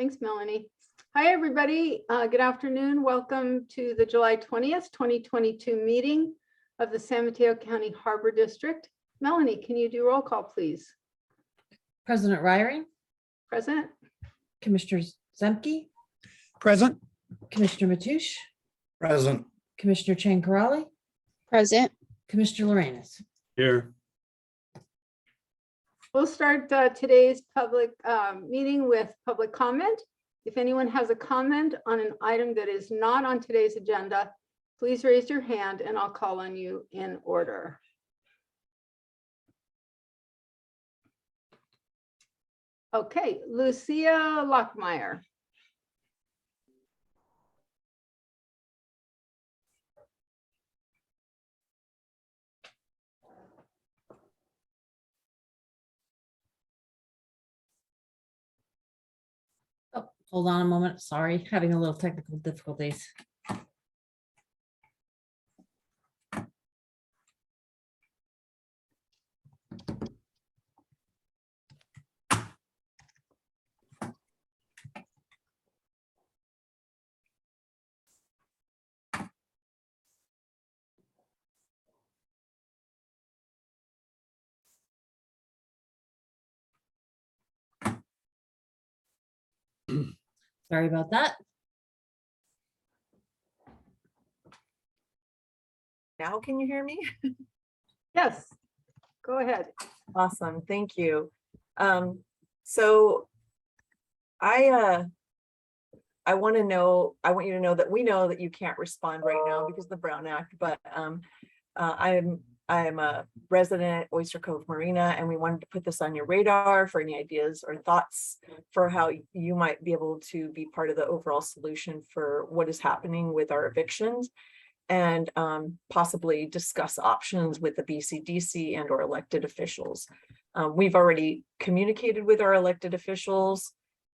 Thanks, Melanie. Hi, everybody. Good afternoon. Welcome to the July 20th, 2022 meeting of the San Mateo County Harbor District. Melanie, can you do roll call, please? President Ryring, Present. Commissioner Zemke, Present. Commissioner Matoush, Present. Commissioner Chancarelli, Present. Commissioner Lorenz. Here. We'll start today's public meeting with public comment. If anyone has a comment on an item that is not on today's agenda, please raise your hand and I'll call on you in order. Okay, Lucia Lockmeyer. Oh, hold on a moment. Sorry, having a little technical difficulties. Sorry about that. Now can you hear me? Yes, go ahead. Awesome, thank you. So I want you to know that we know that you can't respond right now because of the Brown Act, but I'm a resident at Oyster Cove Marina, and we wanted to put this on your radar for any ideas or thoughts for how you might be able to be part of the overall solution for what is happening with our evictions, and possibly discuss options with the BCDC and or elected officials. We've already communicated with our elected officials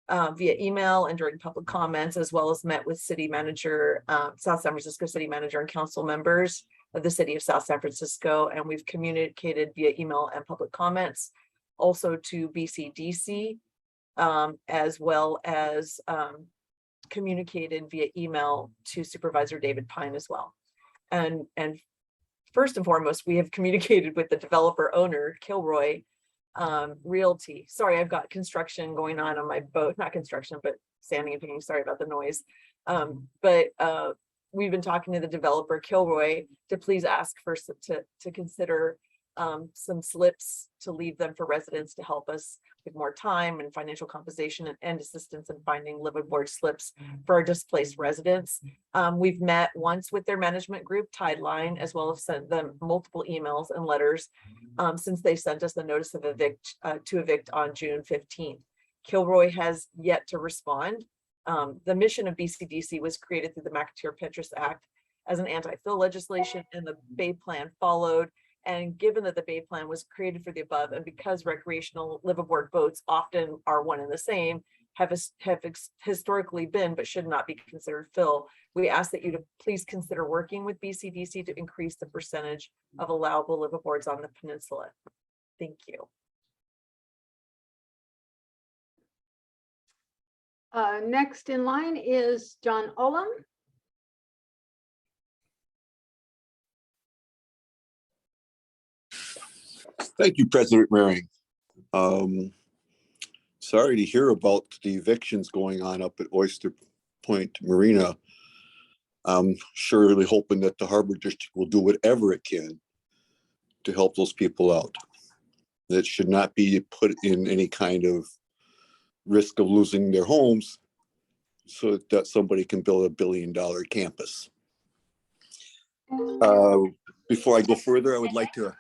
via email and during public comments, as well as met with city manager, South San Francisco city manager and council members of the city of South San Francisco. And we've communicated via email and public comments also to BCDC, as well as communicated via email to Supervisor David Pine as well. And first and foremost, we have communicated with the developer owner, Kilroy Realty. Sorry, I've got construction going on my boat, not construction, but sanding and painting. Sorry about the noise. But we've been talking to the developer, Kilroy, to please ask for to consider some slips to leave them for residents to help us with more time and financial compensation and assistance in finding liveable board slips for our displaced residents. We've met once with their management group, Tideline, as well as sent them multiple emails and letters since they sent us the notice of evict on June 15th. Kilroy has yet to respond. The mission of BCDC was created through the McAteer-Petras Act as an anti-fill legislation, and the Bay Plan followed. And given that the Bay Plan was created for the above, and because recreational liveaboard boats often are one and the same, have historically been, but should not be considered fill, we ask that you to please consider working with BCDC to increase the percentage of allowable liveaboards on the peninsula. Thank you. Next in line is John Ullum. Thank you, President Waring. Sorry to hear about the evictions going on up at Oyster Point Marina. I'm surely hoping that the Harbor District will do whatever it can to help those people out. That should not be put in any kind of risk of losing their homes so that somebody can build $1 billion campus. Before I go further, I would like to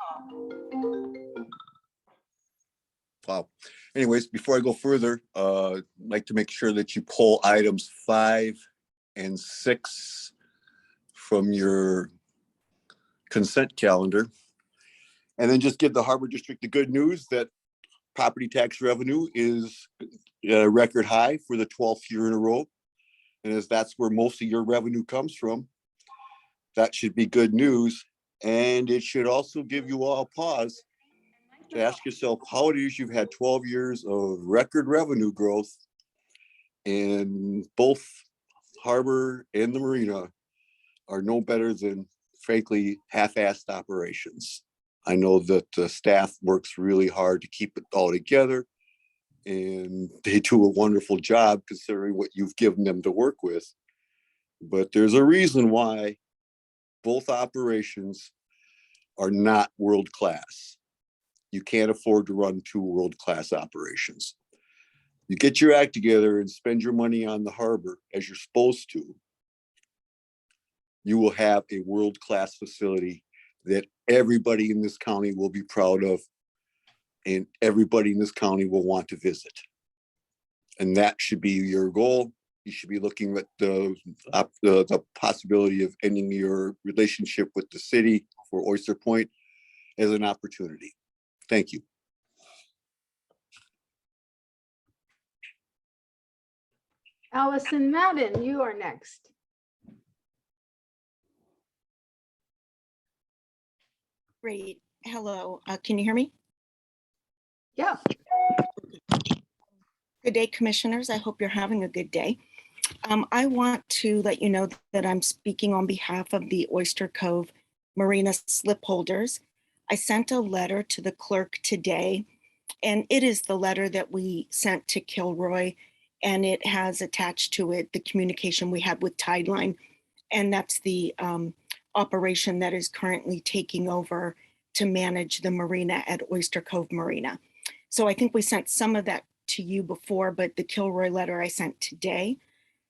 Anyways, before I go further, I'd like to make sure that you pull items 5 and 6 from your consent calendar, and then just give the Harbor District the good news that property tax revenue is a record high for the 12th year in a row. And as that's where most of your revenue comes from, that should be good news. And it should also give you all pause to ask yourself how it is you've had 12 years of record revenue growth And both harbor and the marina are no better than, frankly, half-assed operations. I know that the staff works really hard to keep it all together, and they do a wonderful job considering what you've given them to work with. But there's a reason why both operations are not world-class. You can't afford to run two world-class operations. You get your act together and spend your money on the harbor as you're supposed to, you will have a world-class facility that everybody in this county will be proud of, and everybody in this county will want to visit. And that should be your goal. You should be looking at the possibility of ending your relationship with the city for Oyster Point as an opportunity. Thank you. Allison Madden, you are next. Great. Hello. Can you hear me? Yeah. Good day, commissioners. I hope you're having a good day. I want to let you know that I'm speaking on behalf of the Oyster Cove Marina slip holders. I sent a letter to the clerk today, and it is the letter that we sent to Kilroy, and it has attached to it the communication we had with Tideline, and that's the operation that is currently taking over to manage the marina at Oyster Cove Marina. So I think we sent some of that to you before, but the Kilroy letter I sent today.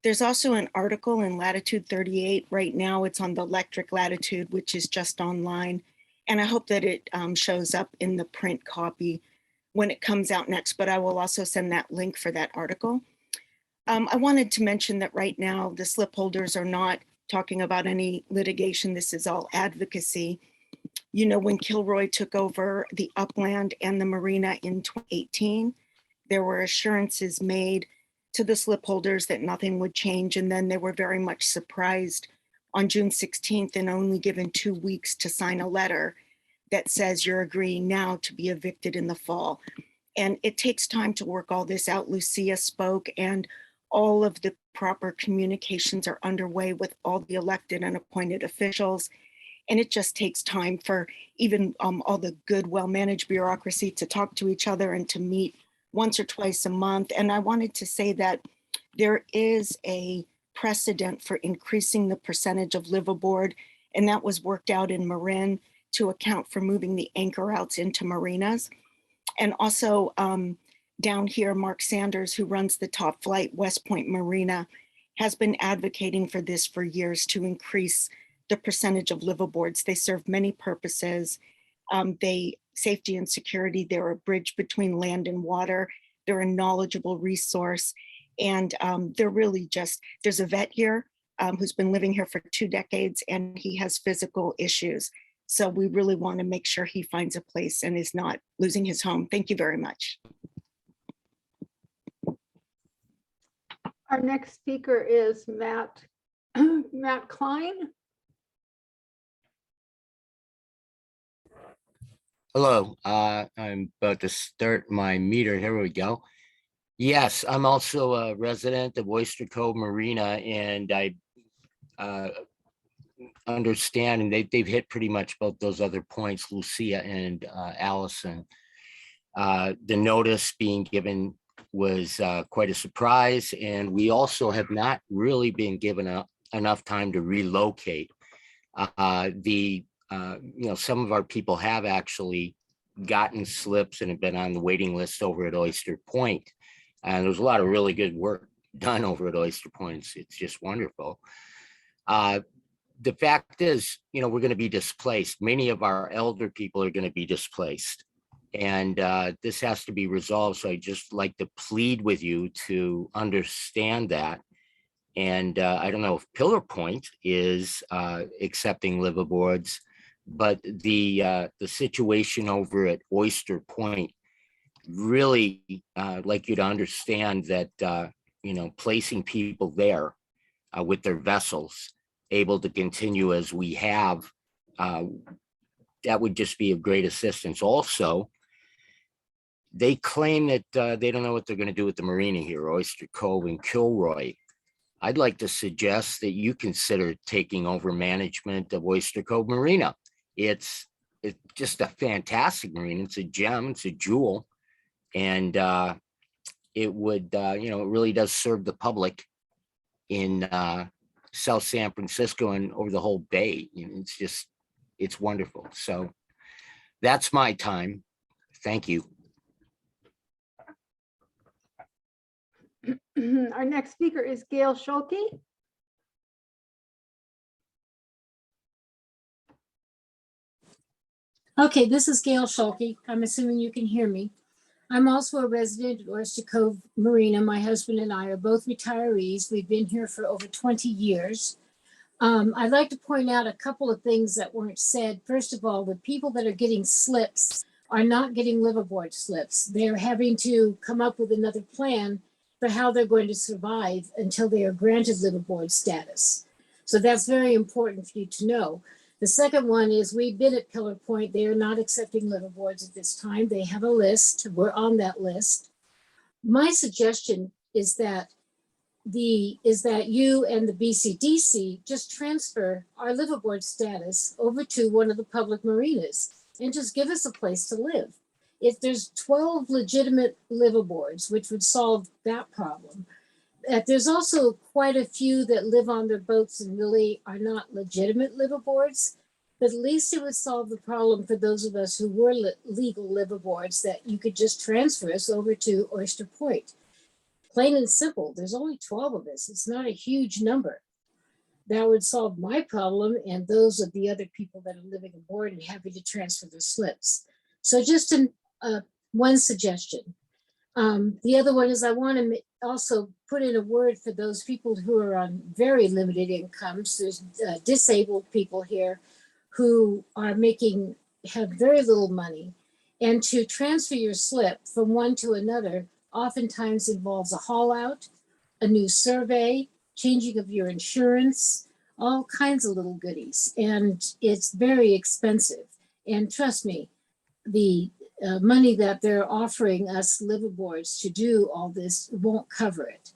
There's also an article in Latitude 38. Right now it's on the electric latitude, which is just online. And I hope that it shows up in the print copy when it comes out next, but I will also send that link for that article. I wanted to mention that right now the slip holders are not talking about any litigation. This is all advocacy. You know, when Kilroy took over the upland and the marina in 2018, there were assurances made to the slip holders that nothing would change. And then they were very much surprised on June 16th and only given 2 weeks to sign a letter that says you're agreeing now to be evicted in the fall. And it takes time to work all this out. Lucia spoke, and all of the proper communications are underway with all the elected and appointed officials. And it just takes time for even all the good, well-managed bureaucracy to talk to each other and to meet once or twice a month. And I wanted to say that there is a precedent for increasing the percentage of liveaboard, and that was worked out in Marin to account for moving the anchor outs into marinas. And also down here, Mark Sanders, who runs the Top Flight West Point Marina, has been advocating for this for years to increase the percentage of liveaboards. They serve many purposes. Safety and security, they're a bridge between land and water. They're a knowledgeable resource. And they're really just, there's a vet here who's been living here for 2 decades, and he has physical issues. So we really want to make sure he finds a place and is not losing his home. Thank you very much. Our next speaker is Matt Klein. Hello, I'm about to start my meter. Here we go. Yes, I'm also a resident of Oyster Cove Marina, and I understand, and they've hit pretty much both those other points, Lucia and Allison. The notice being given was quite a surprise, and we also have not really been given enough time to relocate. Some of our people have actually gotten slips and have been on the waiting list over at Oyster Point. And there's a lot of really good work done over at Oyster Point. It's just wonderful. The fact is, we're going to be displaced. Many of our elder people are going to be displaced. And this has to be resolved. So I just like to plead with you to understand that. And I don't know if Pillar Point is accepting liveaboards, but the situation over at Oyster Point really like you to understand that placing people there with their vessels able to continue as we have, that would just be of great assistance. Also, they claim that they don't know what they're going to do with the marina here, Oyster Cove and Kilroy. I'd like to suggest that you consider taking over management of Oyster Cove Marina. It's just a fantastic marina. It's a gem. It's a jewel, and it would, it really does serve the public in South San Francisco and over the whole Bay. It's wonderful. So that's my time. Thank you. Our next speaker is Gail Schulte. Okay, this is Gail Schulte. I'm assuming you can hear me. I'm also a resident at Oyster Cove Marina. My husband and I are both retirees. We've been here for over 20 years. I'd like to point out a couple of things that weren't said. First of all, the people that are getting slips are not getting liveaboard slips. They're having to come up with another plan for how they're going to survive until they are granted liveaboard status. So that's very important for you to know. The second one is we've been at Pillar Point. They are not accepting liveaboards at this time. They have a list. We're on that list. My suggestion is that you and the BCDC just transfer our liveaboard status over to one of the public marinas and just give us a place to live. If there's 12 legitimate liveaboards, which would solve that problem, there's also quite a few that live on their boats and really are not legitimate liveaboards, but at least it would solve the problem for those of us who were legal liveaboards, that you could just transfer us over to Oyster Point. Plain and simple, there's only 12 of us. It's not a huge number. That would solve my problem and those of the other people that are living aboard and having to transfer their slips. So just one suggestion. The other one is I want to also put in a word for those people who are on very limited incomes. There's disabled people here who are have very little money. And to transfer your slip from one to another oftentimes involves a haul out, a new survey, changing of your insurance, all kinds of little goodies. And it's very expensive. And trust me, the money that they're offering us liveaboards to do all this won't cover it.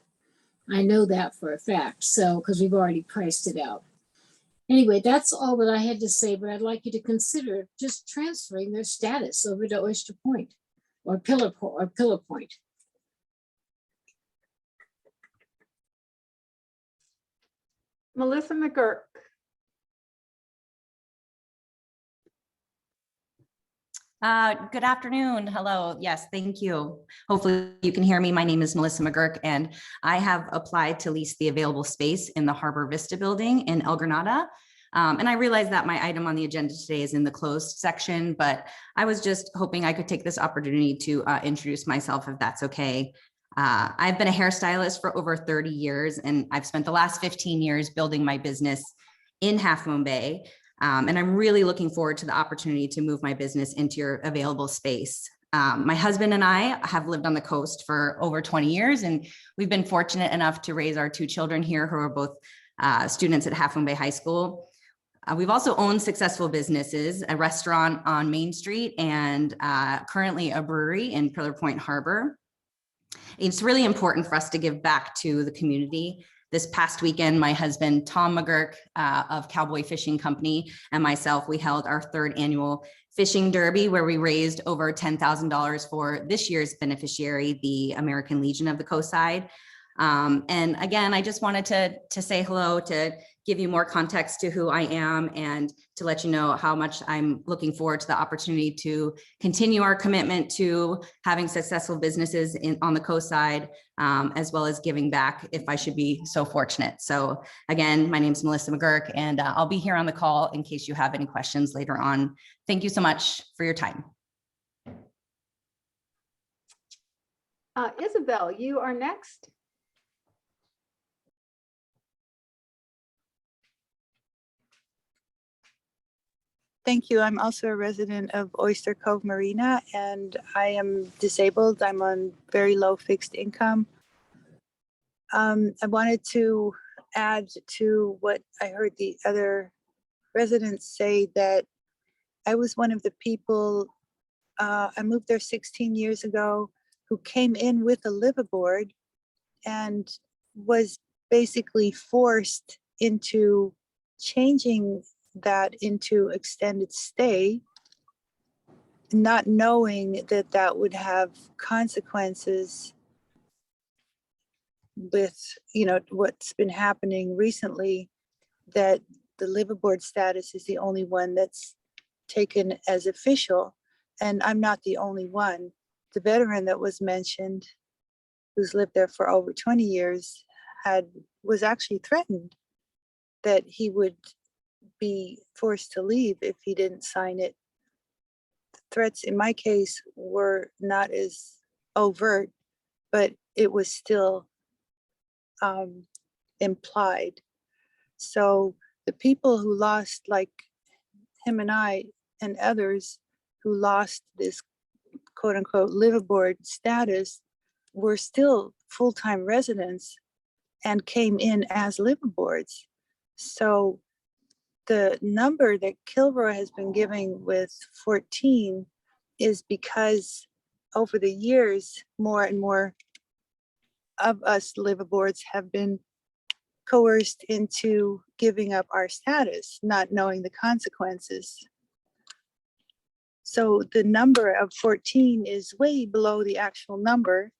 I know that for a fact. So, because we've already priced it out. Anyway, that's all that I had to say, but I'd like you to consider just transferring their status over to Oyster Point or Pillar Point. Melissa McGurk. Good afternoon. Hello. Yes, thank you. Hopefully you can hear me. My name is Melissa McGurk, and I have applied to lease the available space in the Harbor Vista building in El Granada. And I realize that my item on the agenda today is in the closed section, but I was just hoping I could take this opportunity to introduce myself, if that's okay. I've been a hairstylist for over 30 years, and I've spent the last 15 years building my business in Half Moon Bay. And I'm really looking forward to the opportunity to move my business into your available space. My husband and I have lived on the coast for over 20 years, and we've been fortunate enough to raise our two children here who are both students at Half Moon Bay High School. We've also owned successful businesses, a restaurant on Main Street and currently a brewery in Pillar Point Harbor. It's really important for us to give back to the community. This past weekend, my husband, Tom McGurk of Cowboy Fishing Company, and myself, we held our third annual fishing derby where we raised over $10,000 for this year's beneficiary, the American Legion of the Coastside. And again, I just wanted to say hello, to give you more context to who I am and to let you know how much I'm looking forward to the opportunity to continue our commitment to having successful businesses on the coastside, as well as giving back if I should be so fortunate. So again, my name is Melissa McGurk, and I'll be here on the call in case you have any questions later on. Thank you so much for your time. Isabel, you are next. Thank you. I'm also a resident of Oyster Cove Marina, and I am disabled. I'm on very low fixed income. I wanted to add to what I heard the other residents say, that I was one of the people I moved there 16 years ago, who came in with a liveaboard and was basically forced into changing that into extended stay, not knowing that that would have consequences with, you know, what's been happening recently, that the liveaboard status is the only one that's taken as official. And I'm not the only one. The veteran that was mentioned, who's lived there for over 20 years, was actually threatened that he would be forced to leave if he didn't sign it. The threats in my case were not as overt, but it was still implied. So the people who lost, like him and I and others who lost this quote unquote liveaboard status, were still full-time residents and came in as liveaboards. So the number that Kilroy has been giving with 14 is because over the years, more and more of us liveaboards have been coerced into giving up our status, not knowing the consequences. So the number of 14 is way below the actual number.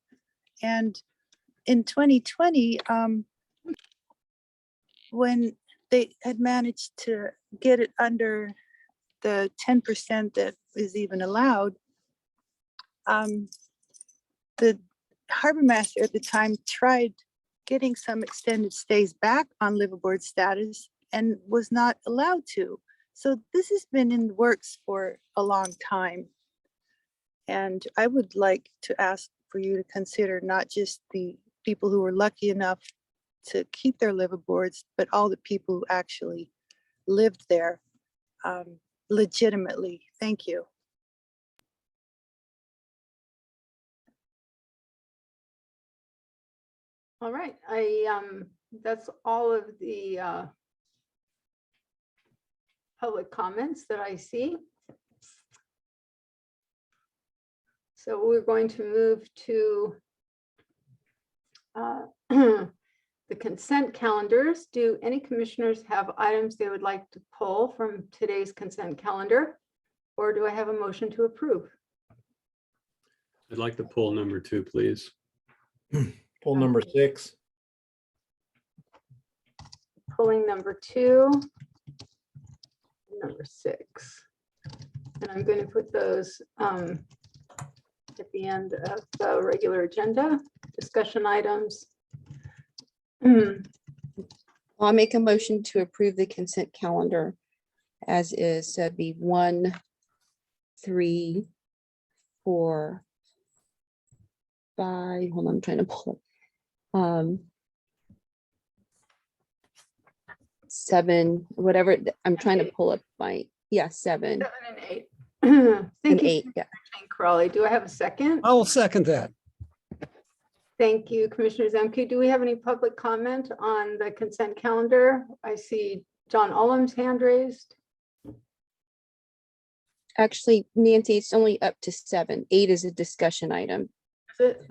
And in 2020, when they had managed to get it under the 10% that is even allowed, the harbor master at the time tried getting some extended stays back on liveaboard status and was not allowed to. So this has been in the works for a long time. And I would like to ask for you to consider not just the people who were lucky enough to keep their liveaboards, but all the people who actually lived there legitimately. Thank you. All right, that's all of the public comments that I see. So we're going to move to the consent calendars. Do any commissioners have items they would like to pull from today's consent calendar? Or do I have a motion to approve? I'd like to pull number 2, please. Pull number 6. Pulling number 2, number 6. And I'm going to put those at the end of the regular agenda, discussion items. I'll make a motion to approve the consent calendar as is. So it'd be 1, 3, 4, 5. Hold on, I'm trying to pull up. 7, whatever. I'm trying to pull up my, 7 7 and 8. and Thank you, 8. Yeah. Commissioner Crowley. Do I have a second? I will second that. Thank you, Commissioner Zemke. Do we have any public comment on the consent calendar? I see John Ullum's hand raised. Actually, Nancy, it's only up to 7. 8 is a discussion item. Is it?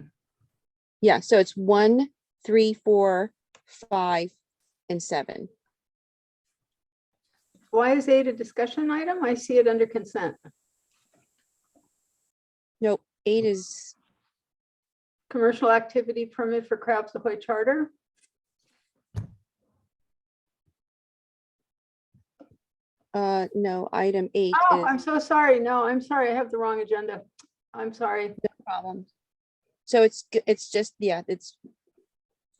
Yeah, so it's 1, 3, 4, 5, and 7. Why is 8 a discussion item? I see it under consent. Nope, 8 is, Commercial activity permit for Crabs Ahoy Charter. no, item 8 Oh, is I'm so sorry. No, I'm sorry. I have the wrong agenda. I'm sorry. no problem. So it's just, it's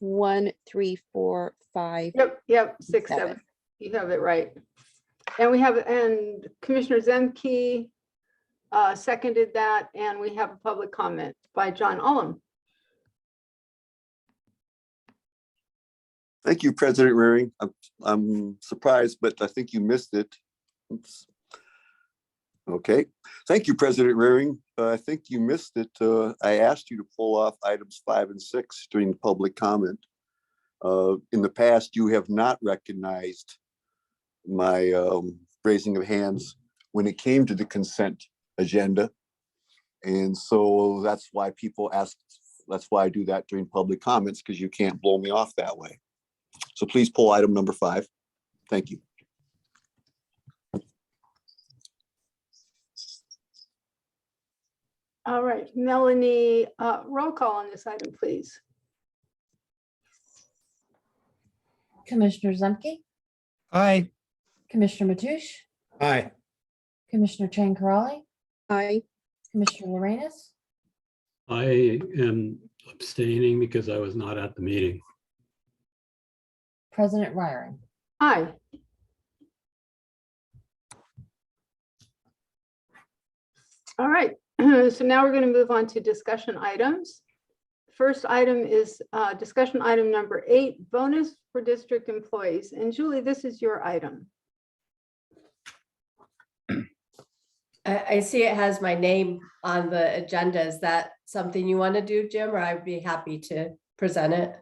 1, 3, 4, 5. Yep, 6, 7. 7. You have it right. And Commissioner Zemke seconded that, and we have a public comment by John Ullum. Thank you, President Rearing. I'm surprised, but I think you missed it. Oops. Okay. Thank you, President Rearing. I think you missed it. I asked you to pull off items 5 and 6 during public comment. In the past, you have not recognized my raising of hands when it came to the consent agenda. And so that's why people ask, that's why I do that during public comments, because you can't blow me off that way. So please pull item number 5. Thank you. All right, Melanie, roll call on this item, please. Commissioner Zemke, Aye. Commissioner Mathush, Aye. Commissioner Chang Karali, Aye. Commissioner Lorenz, I am abstaining because I was not at the meeting. President Ryring. Aye. All right, so now we're going to move on to discussion items. First item is discussion item number 8, bonus for district employees. And Julie, this is your item. I see it has my name on the agenda. Is that something you want to do, Jim, or I'd be happy to present it?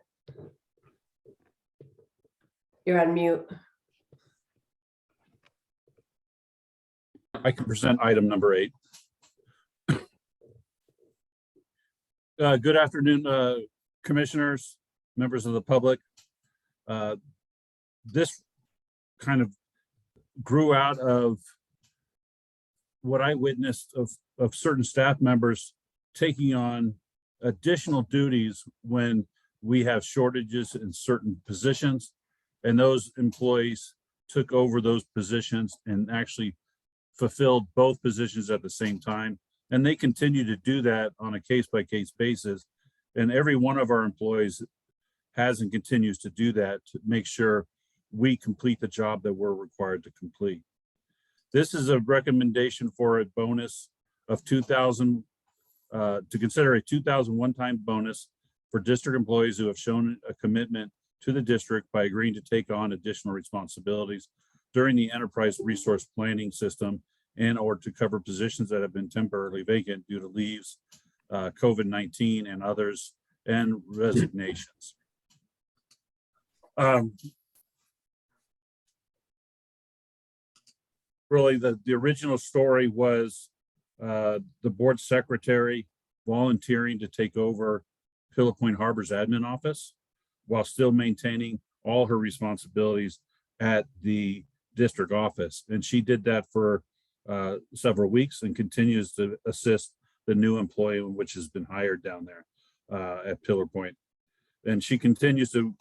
You're on mute. I can present item number 8. Good afternoon, commissioners, members of the public. This kind of grew out of what I witnessed of certain staff members taking on additional duties when we have shortages in certain positions, and those employees took over those positions and actually fulfilled both positions at the same time. And they continue to do that on a case-by-case basis. And every one of our employees has and continues to do that to make sure we complete the job that we're required to complete. This is a recommendation for a bonus of $2,000, to consider a $2,000 one-time bonus for district employees who have shown a commitment to the district by agreeing to take on additional responsibilities during the enterprise resource planning system, and or to cover positions that have been temporarily vacant due to leaves, COVID-19 and others, and resignations. Really, the original story was the board secretary volunteering to take over Pillow Point Harbor's admin office while still maintaining all her responsibilities at the district office. And she did that for several weeks and continues to assist the new employee, which has been hired down there at Pillar Point. And she continues to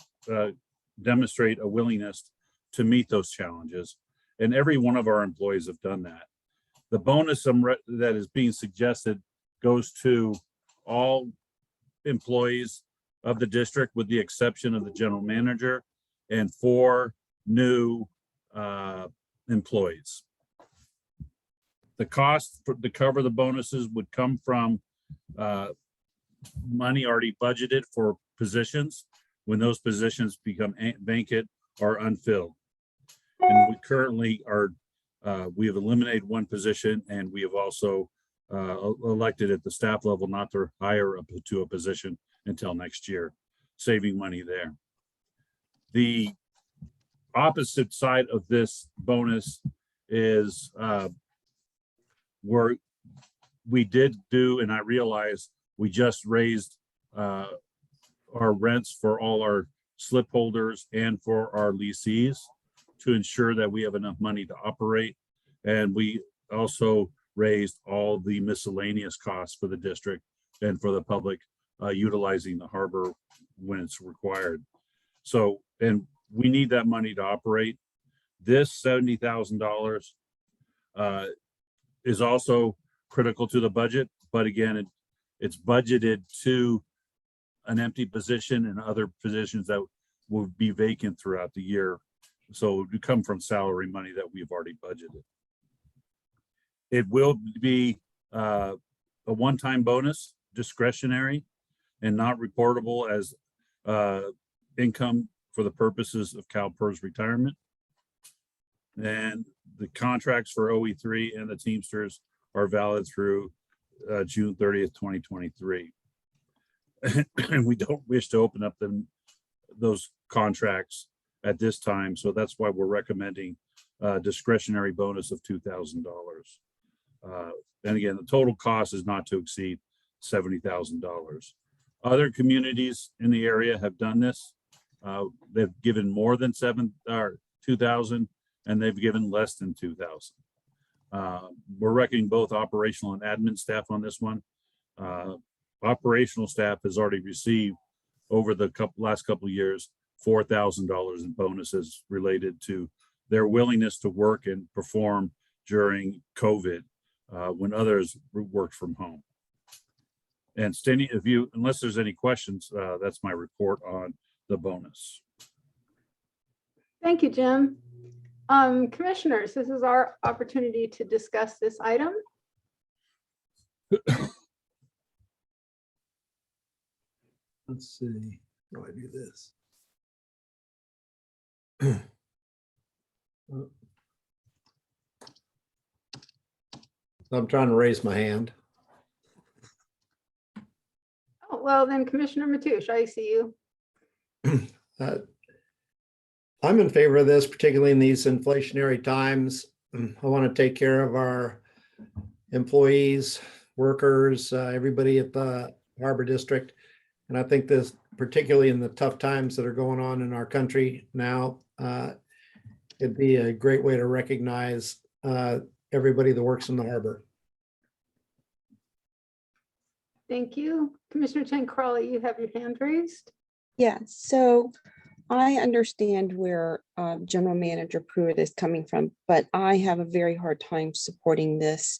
demonstrate a willingness to meet those challenges. And every one of our employees have done that. The bonus that is being suggested goes to all employees of the district, with the exception of the general manager and 4 new employees. The cost to cover the bonuses would come from money already budgeted for positions when those positions become vacant or unfilled. And we currently are, we have eliminated 1 position, and we have also elected at the staff level not to hire up to a position until next year, saving money there. The opposite side of this bonus is where we did do, and I realized we just raised our rents for all our slip holders and for our leasees to ensure that we have enough money to operate. And we also raised all the miscellaneous costs for the district and for the public utilizing the harbor when it's required. So, and we need that money to operate. This $70,000 is also critical to the budget, but again, it's budgeted to an empty position and other positions that will be vacant throughout the year. So it would come from salary money that we've already budgeted. It will be a one-time bonus, discretionary, and not reportable as income for the purposes of CalPERS retirement. And the contracts for OE3 and the Teamsters are valid through June 30th, 2023. And we don't wish to open up those contracts at this time. So that's why we're recommending a discretionary bonus of $2,000. And again, the total cost is not to exceed $70,000. Other communities in the area have done this. They've given more than 2,000, and they've given less than 2,000. We're reckoning both operational and admin staff on this one. Operational staff has already received over the last couple of years $4,000 in bonuses related to their willingness to work and perform during COVID when others worked from home. And Steny, unless there's any questions, that's my report on the bonus. Thank you, Jim. Commissioners, this is our opportunity to discuss this item. Let's see, how do I do this? I'm trying to raise my hand. Oh, well, then Commissioner Mateusz, I see you. I'm in favor of this, particularly in these inflationary times. I want to take care of our employees, workers, everybody at the Harbor District. And I think this, particularly in the tough times that are going on in our country now, it'd be a great way to recognize everybody that works in the harbor. Thank you. Commissioner Chen Crawley, you have your hand raised. Yeah, so I understand where General Manager Pruitt is coming from, but I have a very hard time supporting this,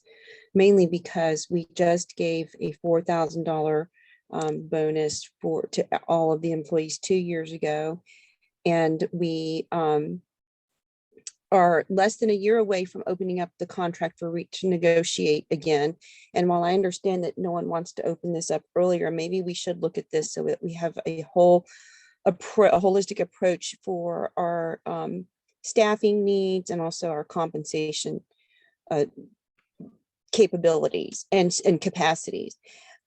mainly because we just gave a $4,000 bonus to all of the employees 2 years ago, and we are less than a year away from opening up the contract for REACH to negotiate again. And while I understand that no one wants to open this up earlier, maybe we should look at this so that we have a holistic approach for our staffing needs and also our compensation capabilities and capacities.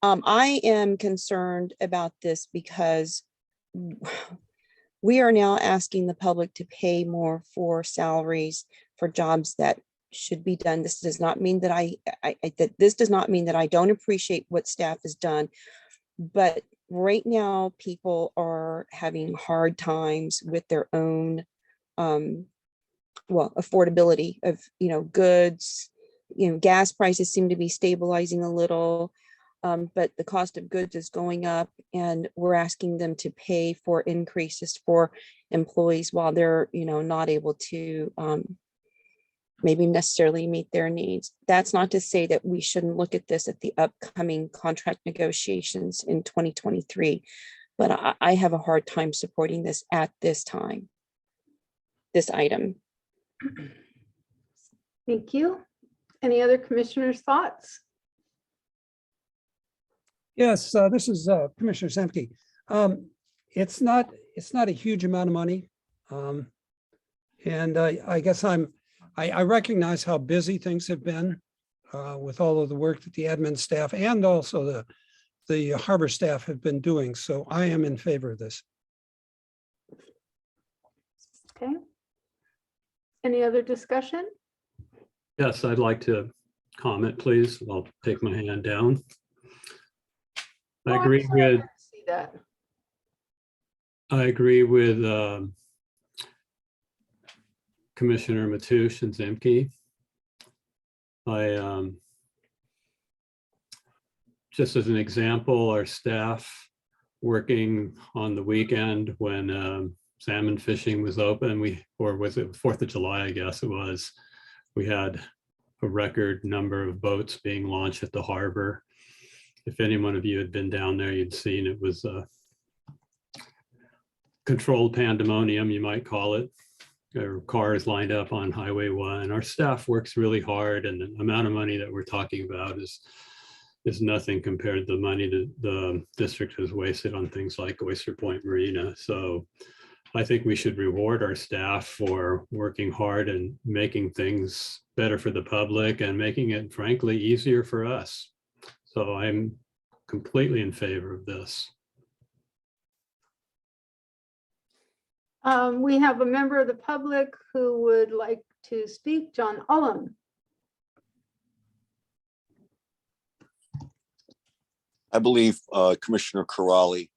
I am concerned about this because we are now asking the public to pay more for salaries for jobs that should be done. This does not mean that this does not mean that I don't appreciate what staff has done, but right now people are having hard times with their own affordability of goods. Gas prices seem to be stabilizing a little, but the cost of goods is going up, and we're asking them to pay for increases for employees while they're not able to maybe necessarily meet their needs. That's not to say that we shouldn't look at this at the upcoming contract negotiations in 2023, but I have a hard time supporting this at this time, this item. Thank you. Any other commissioners' thoughts? Yes, this is Commissioner Zemke. It's not a huge amount of money. And I guess I recognize how busy things have been with all of the work that the admin staff and also the harbor staff have been doing. So I am in favor of this. Okay. Any other discussion? Yes, I'd like to comment, please. I'll take my hand down. I agree with. See that. I agree with Commissioner Mateusz and Zemke. Just as an example, our staff working on the weekend when salmon fishing was open, or was it 4th of July, I guess it was, we had a record number of boats being launched at the harbor. If any one of you had been down there, you'd seen it was a controlled pandemonium, you might call it. There were cars lined up on Highway 1. Our staff works really hard, and the amount of money that we're talking about is nothing compared to the money that the district has wasted on things like Oyster Point Marina. So I think we should reward our staff for working hard and making things better for the public and making it, frankly, easier for us. So I'm completely in favor of this. We have a member of the public who would like to speak, John Ullum. I believe Commissioner Corrali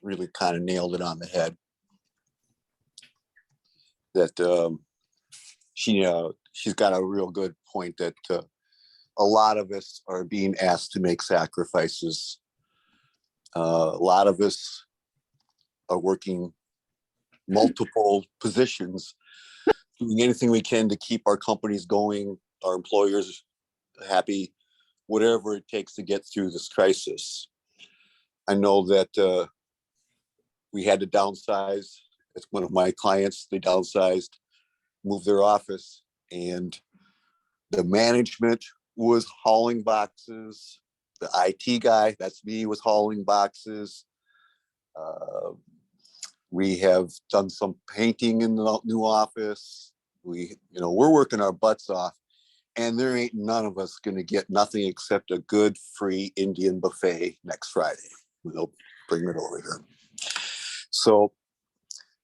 really kind of nailed it on the head. That she's got a real good point that a lot of us are being asked to make sacrifices. A lot of us are working multiple positions, doing anything we can to keep our companies going, our employers happy, whatever it takes to get through this crisis. I know that we had to downsize. It's one of my clients. They downsized, moved their office, and the management was hauling boxes. The IT guy, that's me, was hauling boxes. We have done some painting in the new office. We're working our butts off, and there ain't none of us going to get nothing except a good free Indian buffet next Friday. They'll bring it over here. So,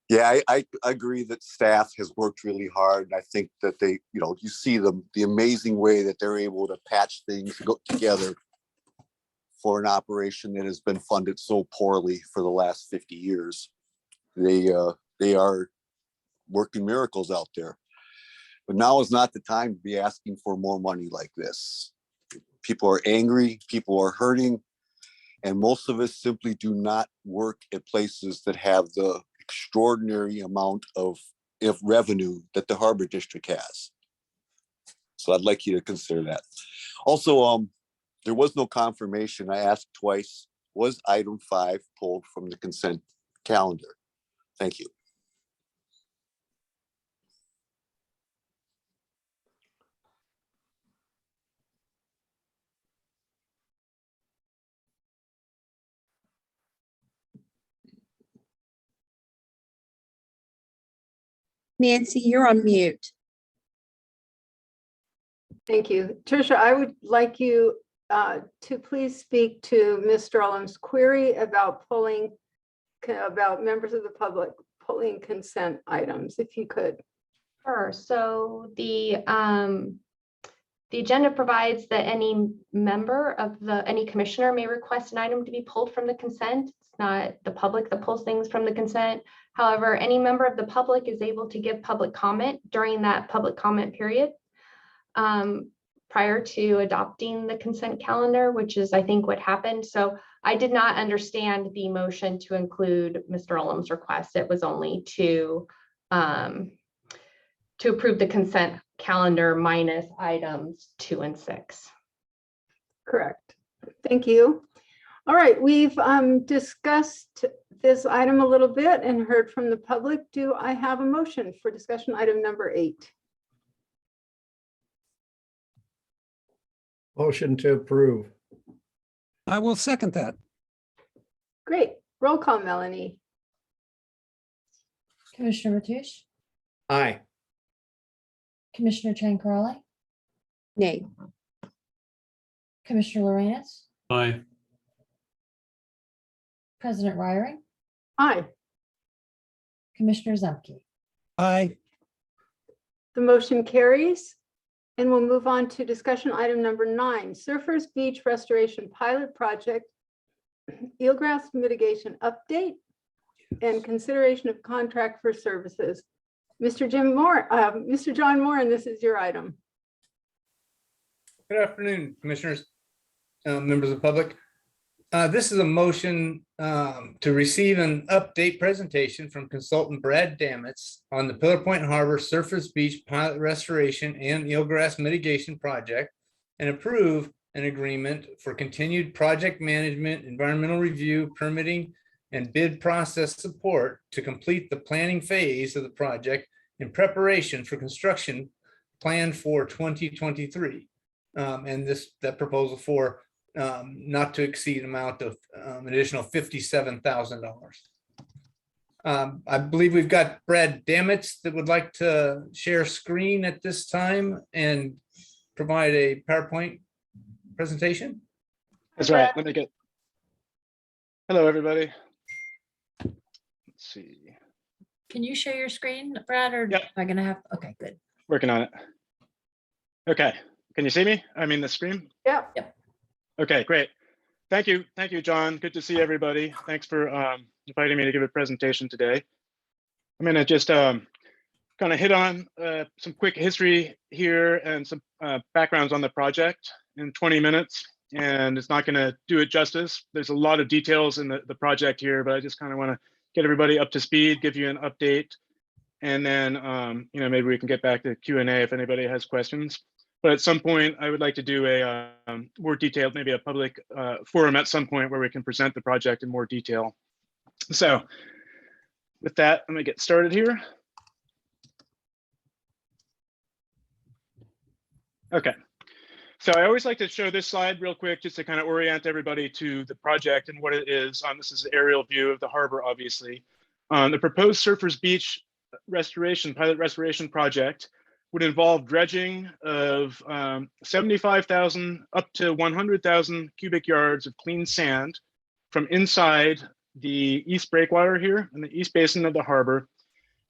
yeah, I agree that staff has worked really hard. I think that they, you see them, the amazing way that they're able to patch things together for an operation that has been funded so poorly for the last 50 years. They are working miracles out there. But now is not the time to be asking for more money like this. People are angry, people are hurting, and most of us simply do not work at places that have the extraordinary amount of revenue that the Harbor District has. So I'd like you to consider that. Also, there was no confirmation. I asked twice, was item 5 pulled from the consent calendar? Thank you. Nancy, you're on mute. Thank you. Tricia, I would like you to please speak to Ms. Strellam's query about members of the public pulling consent items, if you could. Sure. So the agenda provides that any member of any commissioner may request an item to be pulled from the consent. It's not the public that pulls things from the consent. However, any member of the public is able to give public comment during that public comment period prior to adopting the consent calendar, which is, I think, what happened. So I did not understand the motion to include Mr. Ullum's request. It was only to approve the consent calendar minus items 2 and 6. Correct. Thank you. All right, we've discussed this item a little bit and heard from the public. Do I have a motion for discussion item number 8? Motion to approve. I will second that. Great. Roll call, Melanie. Commissioner Mateusz, Aye. Commissioner Chan-Corrali, Nay. Commissioner Lorenz, Aye. President Reiering, Aye. Commissioner Zemke. Aye. The motion carries. And we'll move on to discussion item number 9, Surfers Beach Restoration Pilot Project, eelgrass mitigation update, and consideration of contract for services. Mr. John Moore, and this is your item. Good afternoon, commissioners, members of the public. This is a motion to receive an update presentation from consultant Brad Damitz on the Pillar Point Harbor Surfers Beach Pilot Restoration and Eelgrass Mitigation Project and approve an agreement for continued project management, environmental review, permitting, and bid process support to complete the planning phase of the project in preparation for construction planned for 2023. And that proposal for not to exceed amount of an additional $57,000. I believe we've got Brad Damitz that would like to share screen at this time and provide a PowerPoint presentation. That's right. Let me get. Hello, everybody. Let's see. Can you share your screen, Brad, or am I gonna have? Okay, good. Working on it. Okay. Can you see me? I mean the screen? Yeah. Okay, great. Thank you. Thank you, John. Good to see everybody. Thanks for inviting me to give a presentation today. I'm going to just kind of hit on some quick history here and some backgrounds on the project in 20 minutes. And it's not going to do it justice. There's a lot of details in the project here, but I just kind of want to get everybody up to speed, give you an update. And then, maybe we can get back to Q&A if anybody has questions. But at some point, I would like to do a more detailed, maybe a public forum at some point where we can present the project in more detail. So with that, I'm gonna get started here. Okay. So I always like to show this slide real quick, just to kind of orient everybody to the project and what it is. This is an aerial view of the harbor, obviously. The proposed Surfers Beach pilot restoration project would involve dredging of 75,000 up to 100,000 cubic yards of clean sand from inside the east breakwater here in the east basin of the harbor,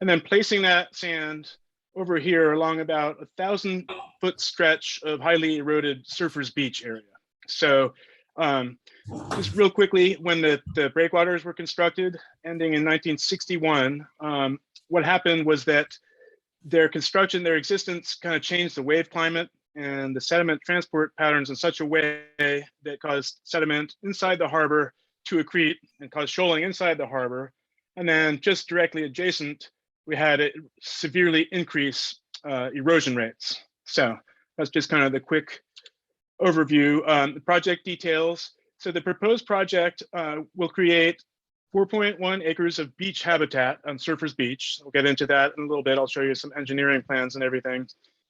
and then placing that sand over here along about 1,000-foot stretch of highly eroded Surfers Beach area. So just real quickly, when the breakwaters were constructed, ending in 1961, what happened was that their construction, their existence kind of changed the wave climate and the sediment transport patterns in such a way that caused sediment inside the harbor to accrete and cause shoaling inside the harbor. And then just directly adjacent, we had it severely increase erosion rates. So that's just kind of the quick overview. The project details. So the proposed project will create 4.1 acres of beach habitat on Surfers Beach. We'll get into that in a little bit. I'll show you some engineering plans and everything.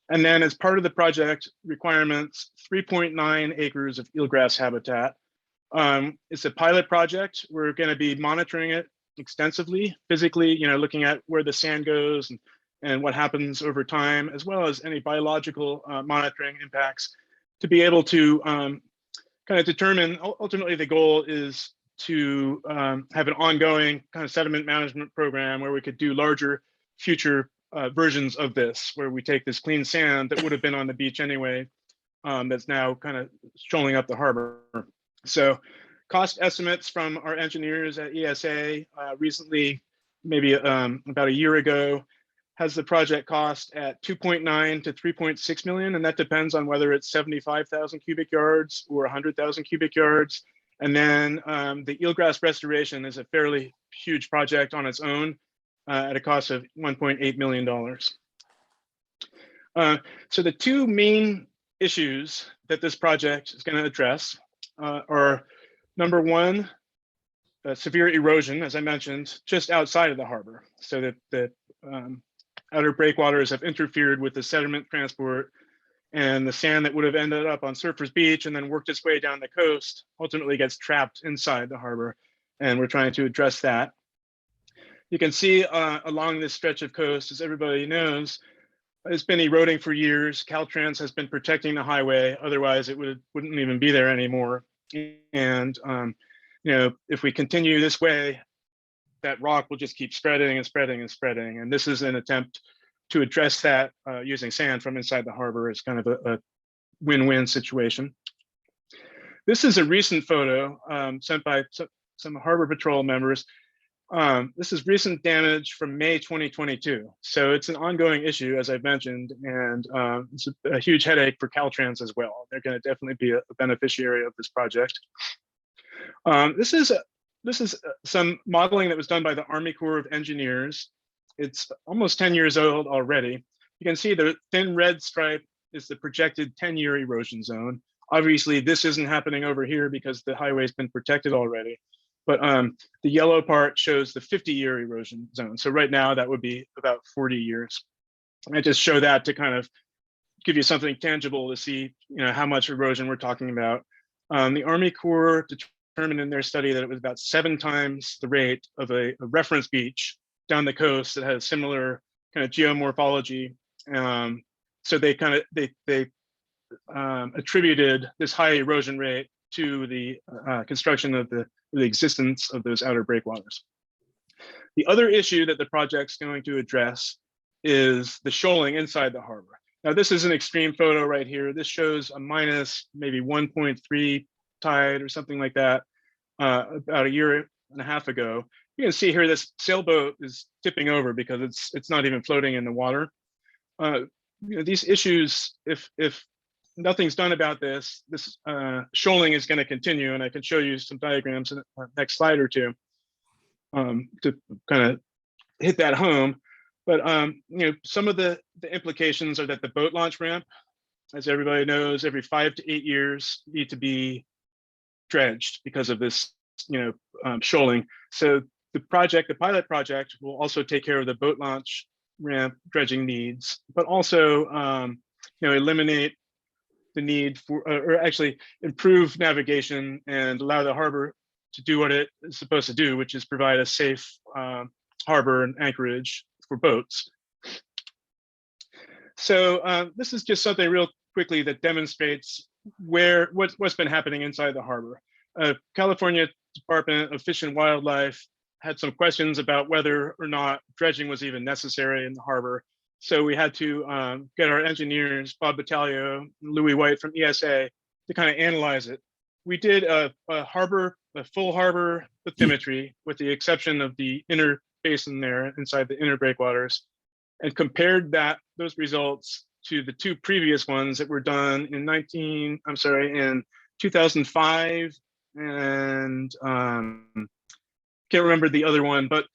And then as part of the project requirements, 3.9 acres of eelgrass habitat. It's a pilot project. We're going to be monitoring it extensively, physically, looking at where the sand goes and what happens over time, as well as any biological monitoring impacts to be able to kind of determine, ultimately the goal is to have an ongoing kind of sediment management program where we could do larger future versions of this, where we take this clean sand that would have been on the beach anyway, that's now kind of shoaling up the harbor. So cost estimates from our engineers at ESA recently, maybe about a year ago, has the project cost at 2.9 to 3.6 million, and that depends on whether it's 75,000 cubic yards or 100,000 cubic yards. And then the eelgrass restoration is a fairly huge project on its own at a cost of $1.8 million. So the two main issues that this project is going to address are, number one, severe erosion, as I mentioned, just outside of the harbor, so that the outer breakwaters have interfered with the sediment transport, and the sand that would have ended up on Surfers Beach and then worked its way down the coast ultimately gets trapped inside the harbor, and we're trying to address that. You can see along this stretch of coast, as everybody knows, it's been eroding for years. Caltrans has been protecting the highway, otherwise it wouldn't even be there anymore. And if we continue this way, that rock will just keep spreading and spreading and spreading. And this is an attempt to address that using sand from inside the harbor. It's kind of a win-win situation. This is a recent photo sent by some Harbor Patrol members. This is recent damage from May 2022. So it's an ongoing issue, as I've mentioned, and it's a huge headache for Caltrans as well. They're going to definitely be a beneficiary of this project. This is some modeling that was done by the Army Corps of Engineers. It's almost 10 years old already. You can see the thin red stripe is the projected 10-year erosion zone. Obviously, this isn't happening over here because the highway's been protected already. But the yellow part shows the 50-year erosion zone. So right now, that would be about 40 years. I just show that to kind of give you something tangible to see, how much erosion we're talking about. The Army Corps determined in their study that it was about 7 times the rate of a reference beach down the coast that has similar kind of geomorphology. So they kind of attributed this high erosion rate to the construction of the existence of those outer breakwaters. The other issue that the project's going to address is the shoaling inside the harbor. Now, this is an extreme photo right here. This shows a minus maybe 1.3 tide or something like that, about a year and a half ago. You can see here this sailboat is tipping over because it's not even floating in the water. These issues, if nothing's done about this shoaling is going to continue, and I can show you some diagrams in the next slide or two to kind of hit that home. But some of the implications are that the boat launch ramp, as everybody knows, every 5 to 8 years need to be dredged because of this shoaling. So the pilot project will also take care of the boat launch ramp dredging needs, but also eliminate the need for, or actually improve navigation and allow the harbor to do what it is supposed to do, which is provide a safe harbor and anchorage for boats. So this is just something real quickly that demonstrates what's been happening inside the harbor. California Department of Fish and Wildlife had some questions about whether or not dredging was even necessary in the harbor. So we had to get our engineers, Bob Battaglio, Louis White from ESA, to kind of analyze it. We did a full harbor bathymetry, with the exception of the inner basin there inside the inner breakwaters, and compared those results to the two previous ones that were done in 2005 and can't remember the other one. But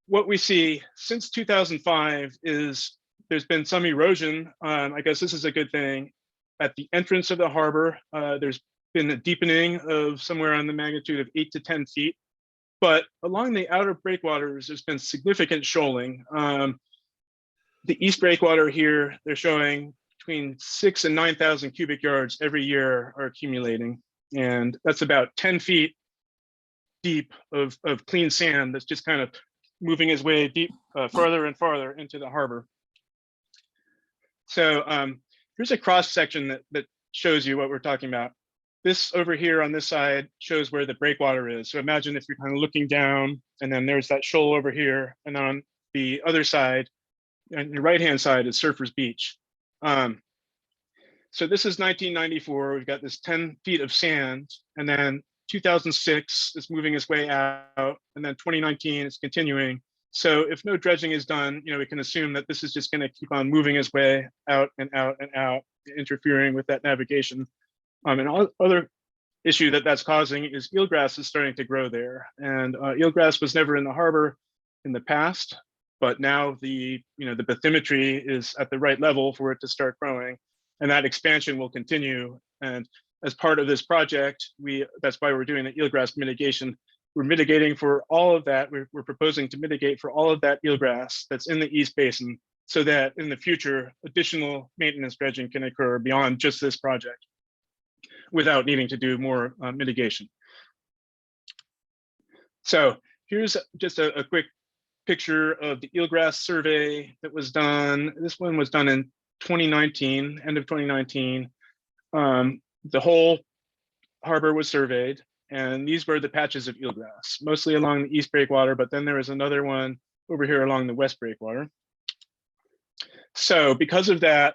what we see since 2005 is there's been some erosion. I guess this is a good thing. At the entrance of the harbor, there's been a deepening of somewhere on the magnitude of 8 to 10 feet. But along the outer breakwaters, there's been significant shoaling. The east breakwater here, they're showing between 6,000 and 9,000 cubic yards every year are accumulating. And that's about 10 feet deep of clean sand that's just kind of moving its way deep, farther and farther into the harbor. So here's a cross section that shows you what we're talking about. This over here on this side shows where the breakwater is. So imagine if you're kind of looking down, and then there's that shoal over here, and on the other side, on your right-hand side is Surfers Beach. So this is 1994. We've got this 10 feet of sand, and then 2006 is moving its way out, and then 2019 is continuing. So if no dredging is done, we can assume that this is just going to keep on moving its way out and out and out, interfering with that navigation. And other issue that's causing is eelgrass is starting to grow there. And eelgrass was never in the harbor in the past, but now the bathymetry is at the right level for it to start growing, and that expansion will continue. And as part of this project, that's why we're doing the eelgrass mitigation. We're mitigating for all of that. We're proposing to mitigate for all of that eelgrass that's in the East Basin, so that in the future, additional maintenance dredging can occur beyond just this project without needing to do more mitigation. So here's just a quick picture of the eelgrass survey that was done. This one was done in 2019, end of 2019. The whole harbor was surveyed, and these were the patches of eelgrass, mostly along the east breakwater, but then there was another one over here along the west breakwater. So because of that,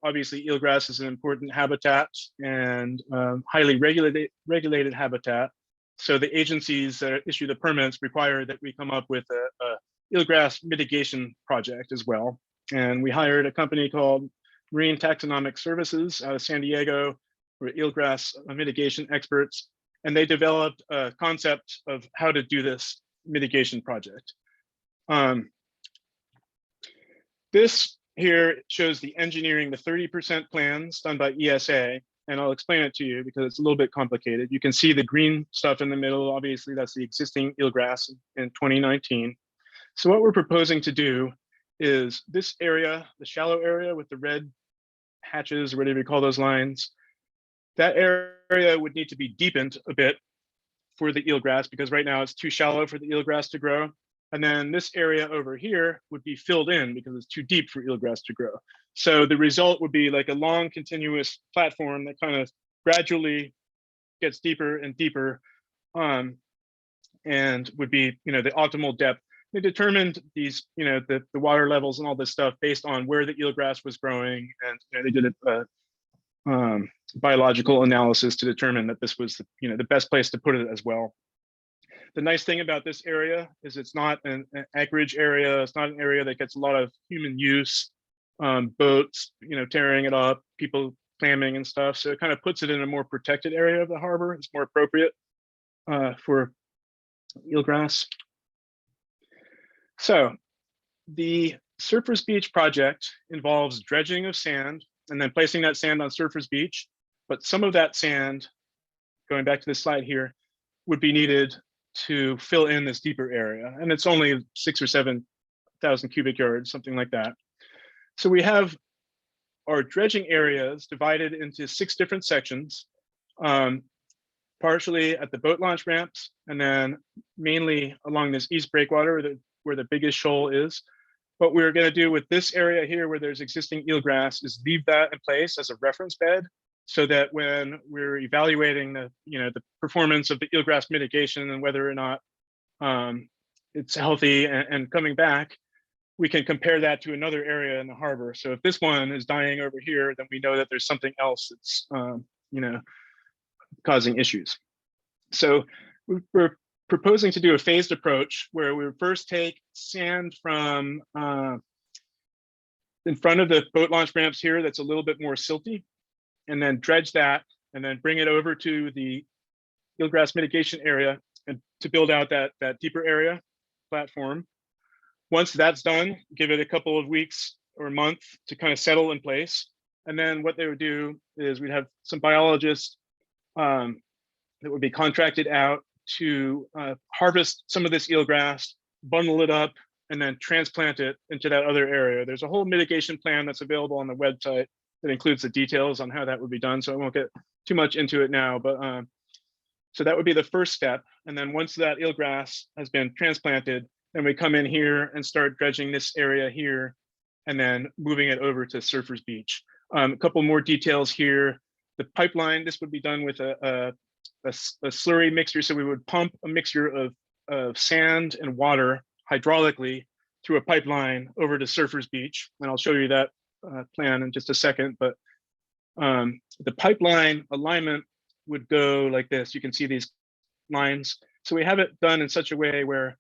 obviously eelgrass is an important habitat and highly regulated habitat. So the agencies that issue the permits require that we come up with a eelgrass mitigation project as well. And we hired a company called Marine Taxonomic Services out of San Diego, who are eelgrass mitigation experts. And they developed a concept of how to do this mitigation project. This here shows the engineering, the 30% plans done by ESA, and I'll explain it to you because it's a little bit complicated. You can see the green stuff in the middle. Obviously, that's the existing eelgrass in 2019. So what we're proposing to do is this area, the shallow area with the red hatches, or whatever you call those lines, that area would need to be deepened a bit for the eelgrass, because right now it's too shallow for the eelgrass to grow. And then this area over here would be filled in because it's too deep for eelgrass to grow. So the result would be like a long continuous platform that kind of gradually gets deeper and deeper, and would be the optimal depth. They determined these, the water levels and all this stuff based on where the eelgrass was growing, and they did biological analysis to determine that this was the best place to put it as well. The nice thing about this area is it's not an acreage area. It's not an area that gets a lot of human use, boats, tearing it up, people clamming and stuff. So it kind of puts it in a more protected area of the harbor. It's more appropriate for eelgrass. So the Surfers Beach project involves dredging of sand and then placing that sand on Surfers Beach. But some of that sand, going back to this slide here, would be needed to fill in this deeper area. And it's only 6,000 or 7,000 cubic yards, something like that. So we have our dredging areas divided into 6 different sections, partially at the boat launch ramps, and then mainly along this east breakwater where the biggest shoal is. What we're going to do with this area here where there's existing eelgrass is leave that in place as a reference bed, so that when we're evaluating the performance of the eelgrass mitigation and whether or not it's healthy and coming back, we can compare that to another area in the harbor. So if this one is dying over here, then we know that there's something else that's causing issues. So we're proposing to do a phased approach where we would first take sand from in front of the boat launch ramps here that's a little bit more silty, and then dredge that, and then bring it over to the eelgrass mitigation area and to build out that deeper area platform. Once that's done, give it a couple of weeks or a month to kind of settle in place. And then what they would do is we'd have some biologists that would be contracted out to harvest some of this eelgrass, bundle it up, and then transplant it into that other area. There's a whole mitigation plan that's available on the website that includes the details on how that would be done. So I won't get too much into it now, but so that would be the first step. And then once that eelgrass has been transplanted, then we come in here and start dredging this area here, and then moving it over to Surfers Beach. A couple more details here. The pipeline, this would be done with a slurry mixture. So we would pump a mixture of sand and water hydraulically through a pipeline over to Surfers Beach. And I'll show you that plan in just a second. But the pipeline alignment would go like this. You can see these lines. So we have it done in such a way where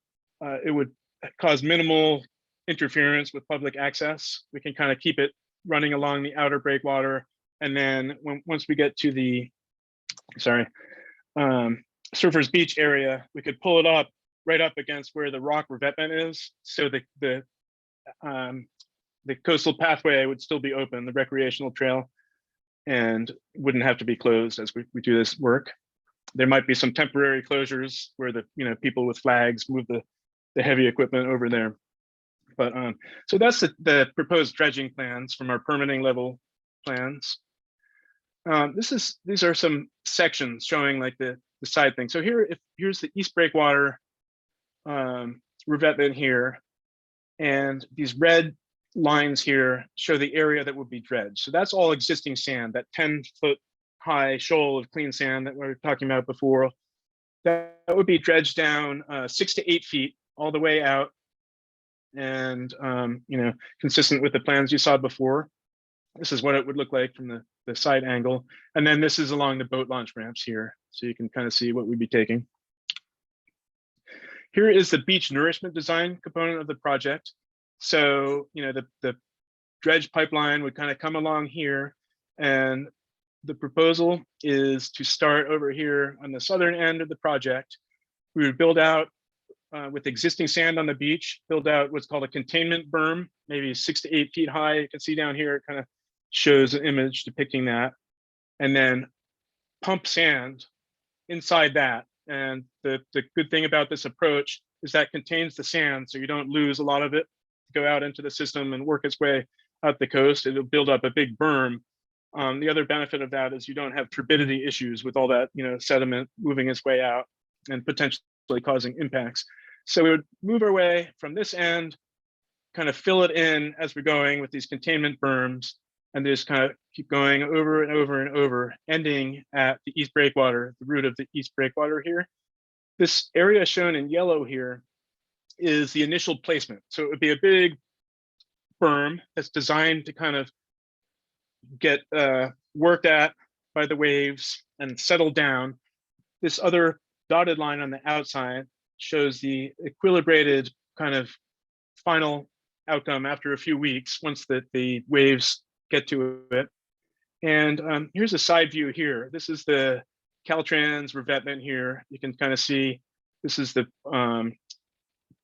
it would cause minimal interference with public access. We can kind of keep it running along the outer breakwater. And then once we get to the, Surfers Beach area, we could pull it up right up against where the rock revetment is. So the coastal pathway would still be open, the recreational trail, and wouldn't have to be closed as we do this work. There might be some temporary closures where the people with flags move the heavy equipment over there. But so that's the proposed dredging plans from our permitting level plans. These are some sections showing like the side thing. So here's the east breakwater revetment here, and these red lines here show the area that would be dredged. So that's all existing sand, that 10-foot high shoal of clean sand that we were talking about before. That would be dredged down 6 to 8 feet all the way out, and consistent with the plans you saw before. This is what it would look like from the side angle. And then this is along the boat launch ramps here. So you can kind of see what we'd be taking. Here is the beach nourishment design component of the project. So, the dredge pipeline would kind of come along here, and the proposal is to start over here on the southern end of the project. We would build out with existing sand on the beach, build out what's called a containment berm, maybe 6 to 8 feet high. You can see down here, it kind of shows an image depicting that, and then pump sand inside that. And the good thing about this approach is that contains the sand, so you don't lose a lot of it to go out into the system and work its way out the coast. It'll build up a big berm. The other benefit of that is you don't have turbidity issues with all that sediment moving its way out and potentially causing impacts. So we would move our way from this end, kind of fill it in as we're going with these containment berms, and just kind of keep going over and over and over, ending at the east breakwater, the root of the east breakwater here. This area shown in yellow here is the initial placement. So it would be a big berm that's designed to kind of get worked at by the waves and settled down. This other dotted line on the outside shows the equilibrated kind of final outcome after a few weeks, once the waves get to it. And here's a side view here. This is the Caltrans revetment here. You can kind of see, this is the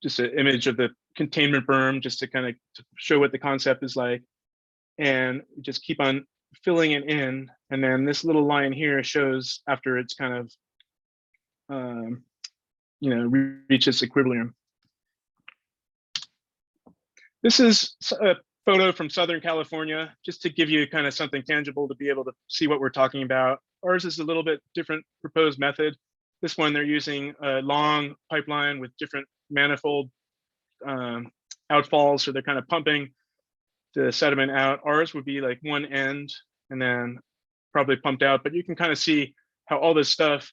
just an image of the containment berm, just to kind of show what the concept is like. And just keep on filling it in. And then this little line here shows after it's kind of, reaches equilibrium. This is a photo from Southern California, just to give you kind of something tangible to be able to see what we're talking about. Ours is a little bit different proposed method. This one, they're using a long pipeline with different manifold outfalls, so they're kind of pumping the sediment out. Ours would be like one end and then probably pumped out, but you can kind of see how all this stuff,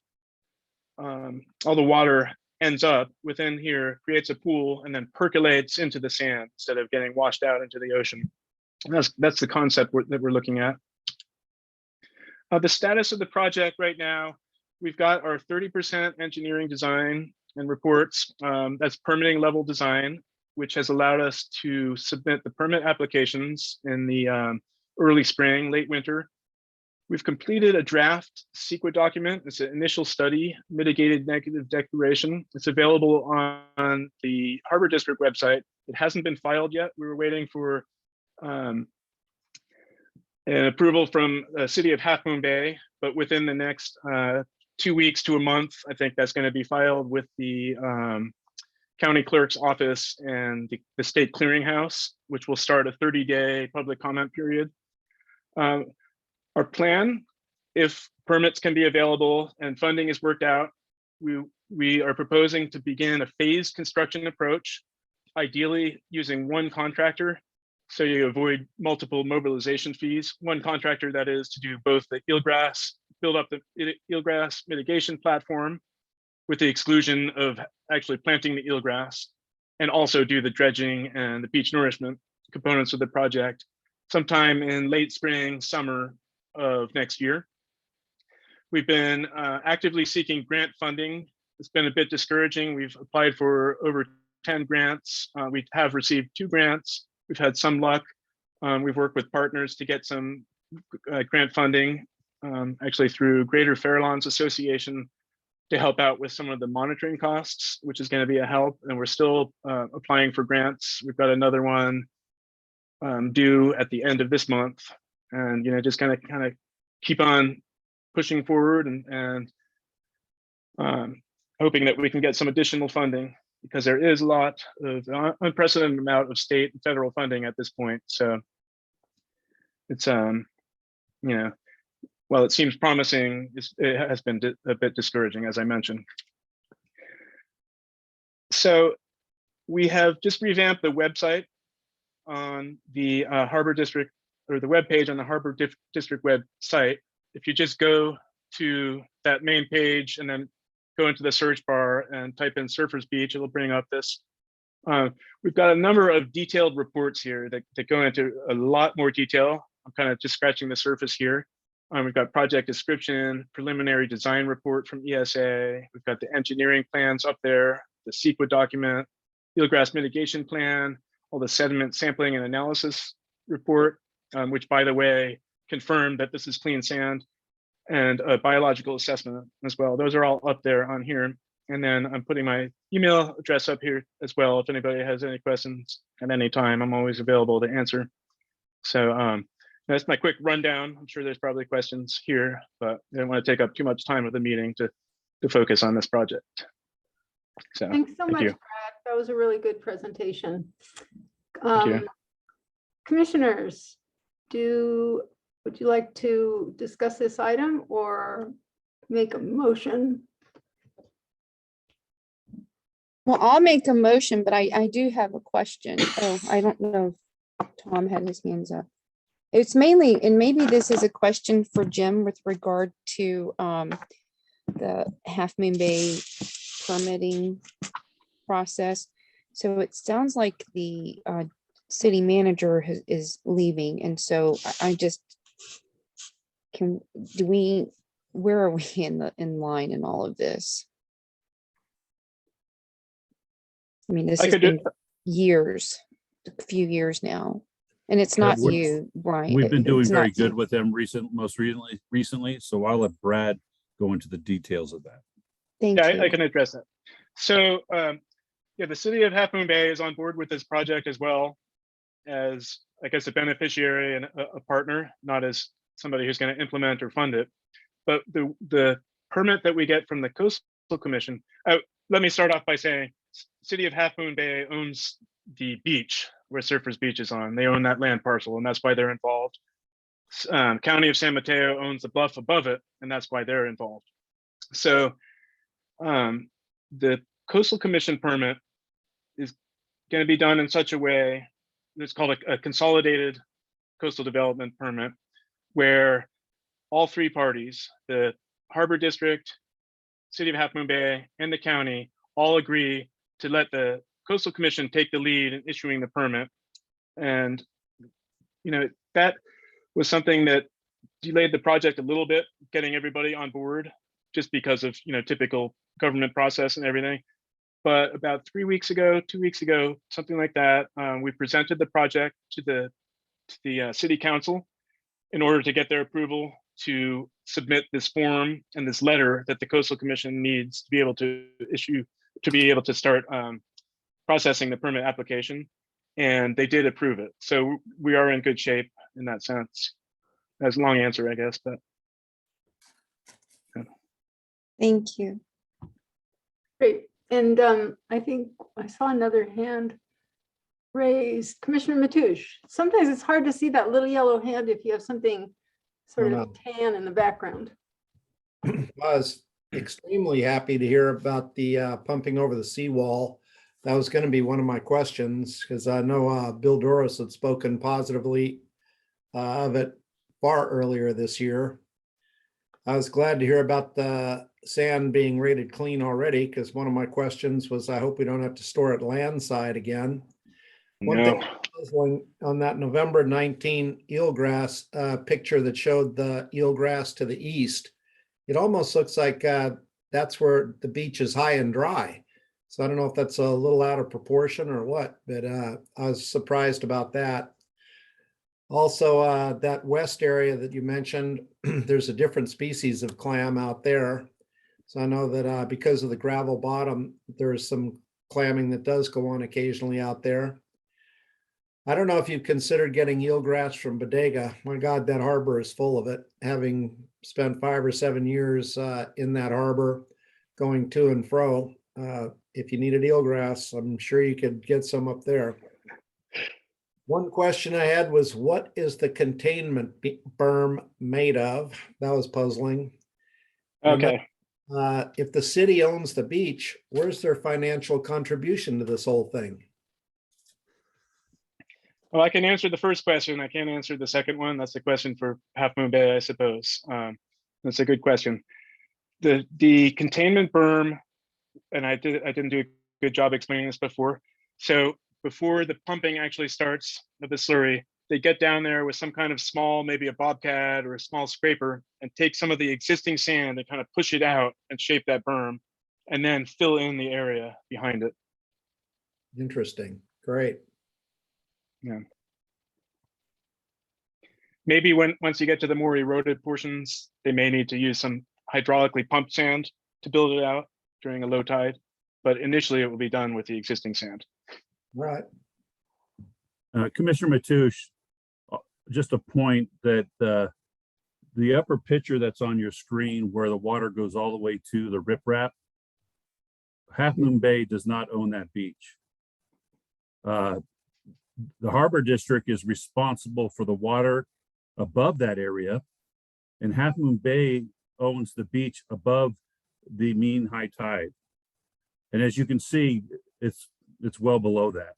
all the water ends up within here, creates a pool, and then percolates into the sand instead of getting washed out into the ocean. And that's the concept that we're looking at. The status of the project right now, we've got our 30% engineering design and reports. That's permitting level design, which has allowed us to submit the permit applications in the early spring, late winter. We've completed a draft CEQA document. It's an initial study, mitigated negative declaration. It's available on the Harbor District website. It hasn't been filed yet. We were waiting for an approval from the city of Half Moon Bay, but within the next 2 weeks to a month, I think that's going to be filed with the county clerk's office and the state clearinghouse, which will start a 30-day public comment period. Our plan, if permits can be available and funding is worked out, we are proposing to begin a phased construction approach, ideally using one contractor, so you avoid multiple mobilization fees. One contractor, that is, to do both the eelgrass, build up the eelgrass mitigation platform with the exclusion of actually planting the eelgrass, and also do the dredging and the beach nourishment components of the project sometime in late spring, summer of next year. We've been actively seeking grant funding. It's been a bit discouraging. We've applied for over 10 grants. We have received 2 grants. We've had some luck. We've worked with partners to get some grant funding, actually through Greater Fairlawns Association, to help out with some of the monitoring costs, which is going to be a help. And we're still applying for grants. We've got another one due at the end of this month. And just kind of keep on pushing forward and hoping that we can get some additional funding, because there is a lot of unprecedented amount of state and federal funding at this point. So it's while it seems promising, it has been a bit discouraging, as I mentioned. So we have just revamped the website on the Harbor District, or the web page on the Harbor District website. If you just go to that main page and then go into the search bar and type in Surfers Beach, it'll bring up this. We've got a number of detailed reports here that go into a lot more detail. I'm kind of just scratching the surface here. We've got project description, preliminary design report from ESA. We've got the engineering plans up there, the CEQA document, eelgrass mitigation plan, all the sediment sampling and analysis report, which, by the way, confirmed that this is clean sand, and a biological assessment as well. Those are all up there on here. And then I'm putting my email address up here as well. If anybody has any questions at any time, I'm always available to answer. So that's my quick rundown. I'm sure there's probably questions here, but I don't want to take up too much time of the meeting to focus on this project. So Thanks so much, you. Brad. That was a really good presentation. Thank you. Commissioners, would you like to discuss this item or make a motion? Well, I'll make a motion, but I do have a question. Oh, I don't know if Tom had his hands up. It's mainly, and maybe this is a question for Jim with regard to the Half Moon Bay permitting process. So it sounds like the city manager is leaving. And so I just, where are we in line in all of this? I mean, this I has could do been years, a few years now. And it's Yeah, not you, Brian. We've been doing It's very not you. good with them most recently. So I'll let Brad go into the details of that. Thank Yeah, you. I can address that. So, yeah, the city of Half Moon Bay is on board with this project as well as, I guess, a beneficiary and a partner, not as somebody who's going to implement or fund it. But the permit that we get from the Coastal Commission, let me start off by saying, city of Half Moon Bay owns the beach where Surfers Beach is on. They own that land parcel, and that's why they're involved. County of San Mateo owns the bluff above it, and that's why they're involved. So the Coastal Commission permit is going to be done in such a way, it's called a consolidated coastal development permit, where all three parties, the Harbor District, City of Half Moon Bay, and the county, all agree to let the Coastal Commission take the lead in issuing the permit. And, you know, that was something that delayed the project a little bit, getting everybody on board, just because of, you know, typical government process and everything. But about 2 weeks ago, something like that, we presented the project to the city council in order to get their approval to submit this form and this letter that the Coastal Commission needs to be able to issue, to be able to start processing the permit application. And they did approve it. So we are in good shape in that sense. That's a long answer, I guess, but. Thank you. Great. And I think I saw another hand raised. Commissioner Matoush. Sometimes it's hard to see that little yellow hand if you have something sort of tan in the background. I was extremely happy to hear about the pumping over the seawall. That was going to be one of my questions, because I know Bill Doris had spoken positively of it far earlier this year. I was glad to hear about the sand being rated clean already, because one of my questions was, I hope we don't have to store it landside again. One thing on that November 19 eelgrass picture that showed the eelgrass to the east, it almost looks like that's where the beach is high and dry. So I don't know if that's a little out of proportion or what, but I was surprised about that. Also, that west area that you mentioned, there's a different species of clam out there. So I know that because of the gravel bottom, there's some clamming that does go on occasionally out there. I don't know if you've considered getting eelgrass from Bodega. My God, that harbor is full of it. Having spent 5 or 7 years in that harbor, going to and fro, if you needed eelgrass, I'm sure you could get some up there. One question I had was, what is the containment berm made of? That was puzzling. Okay. If the city owns the beach, where's their financial contribution to this whole thing? Well, I can answer the first question. I can't answer the second one. That's a question for Half Moon Bay, I suppose. That's a good question. The containment berm, and I didn't do a good job explaining this before. So before the pumping actually starts of the slurry, they get down there with some kind of small, maybe a bobcat or a small scraper, and take some of the existing sand and kind of push it out and shape that berm, and then fill in the area behind it. Interesting. Great. Yeah. Maybe once you get to the more eroded portions, they may need to use some hydraulically pumped sand to build it out during a low tide, but initially it will be done with the existing sand. Right. Commissioner Matoush, just a point that the upper picture that's on your screen where the water goes all the way to the riprap, Half Moon Bay does not own that beach. The Harbor District is responsible for the water above that area, and Half Moon Bay owns the beach above the mean high tide. And as you can see, it's well below that.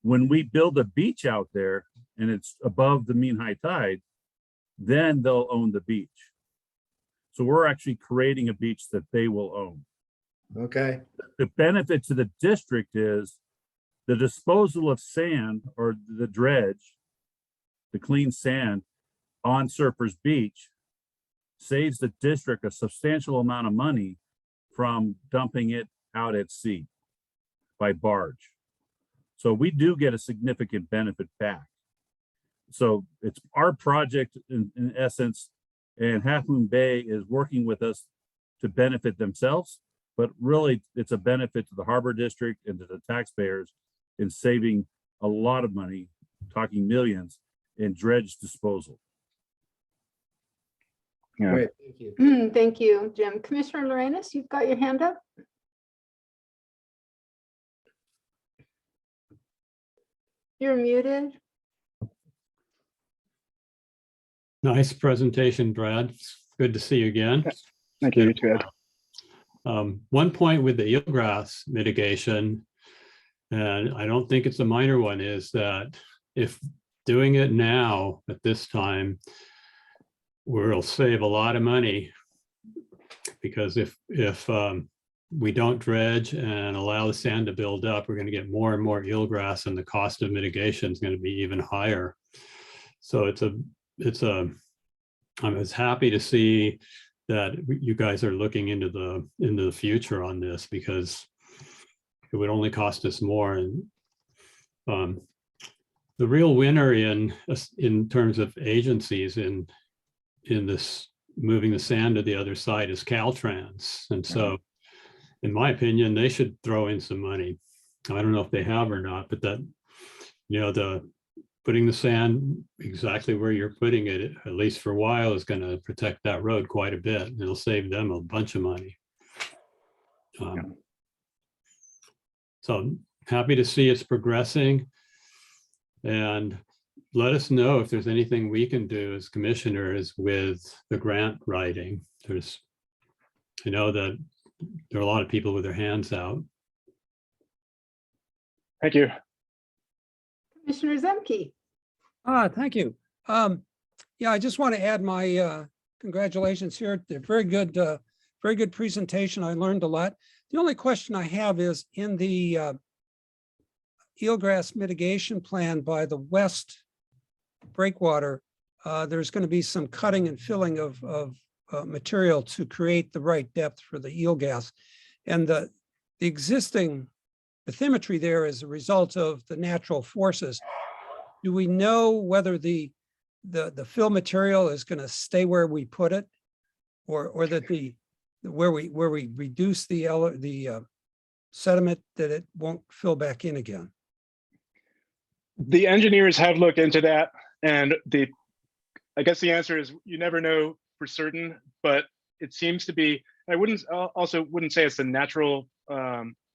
When we build a beach out there and it's above the mean high tide, then they'll own the beach. So we're actually creating a beach that they will own. Okay. The benefit to the district is the disposal of sand, or the dredge, the clean sand on Surfers Beach, saves the district a substantial amount of money from dumping it out at sea by barge. So we do get a significant benefit back. So it's our project in essence, and Half Moon Bay is working with us to benefit themselves, but really it's a benefit to the harbor district and to the taxpayers in saving a lot of money, talking millions, in dredge disposal. Yeah. Great, thank you. Thank you, Jim. Commissioner Lorenz, you've got your hand up. You're muted. Nice presentation, Brad. It's good to see you again. Thank you, Ted. One point with the eelgrass mitigation, and I don't think it's a minor one, is that if doing it now at this time, we'll save a lot of money, because if we don't dredge and allow the sand to build up, we're going to get more and more eelgrass, and the cost of mitigation is going to be even higher. So I was happy to see that you guys are looking into the future on this, because it would only cost us more. And the real winner in terms of agencies in this moving the sand to the other side is Caltrans. And so in my opinion, they should throw in some money. I don't know if they have or not, but that, putting the sand exactly where you're putting it, at least for a while, is going to protect that road quite a bit. It'll save them a bunch of money. So I'm happy to see it's progressing, and let us know if there's anything we can do as commissioners with the grant writing. I know that there are a lot of people with their hands out. Thank you. Commissioner Zemke. Thank you. Yeah, I just want to add my congratulations here. They're very good presentation. I learned a lot. The only question I have is in the eelgrass mitigation plan by the west breakwater, there's going to be some cutting and filling of material to create the right depth for the eel gas. And the existing bathymetry there is a result of the natural forces. Do we know whether the fill material is going to stay where we put it, or that where we reduce the sediment, that it won't fill back in again? The engineers have looked into that, and I guess the answer is you never know for certain, but it seems to be. I wouldn't say it's the natural.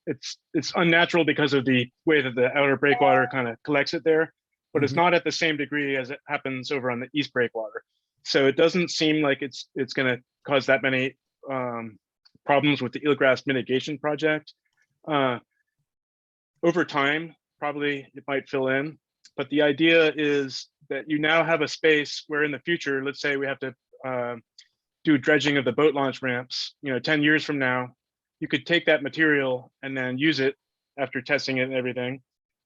It's unnatural because of the way that the outer breakwater kind of collects it there, but it's not at the same degree as it happens over on the east breakwater. So it doesn't seem like it's going to cause that many problems with the eelgrass mitigation project. Over time, probably it might fill in, but the idea is that you now have a space where in the future, let's say we have to do dredging of the boat launch ramps, 10 years from now, you could take that material and then use it after testing it and everything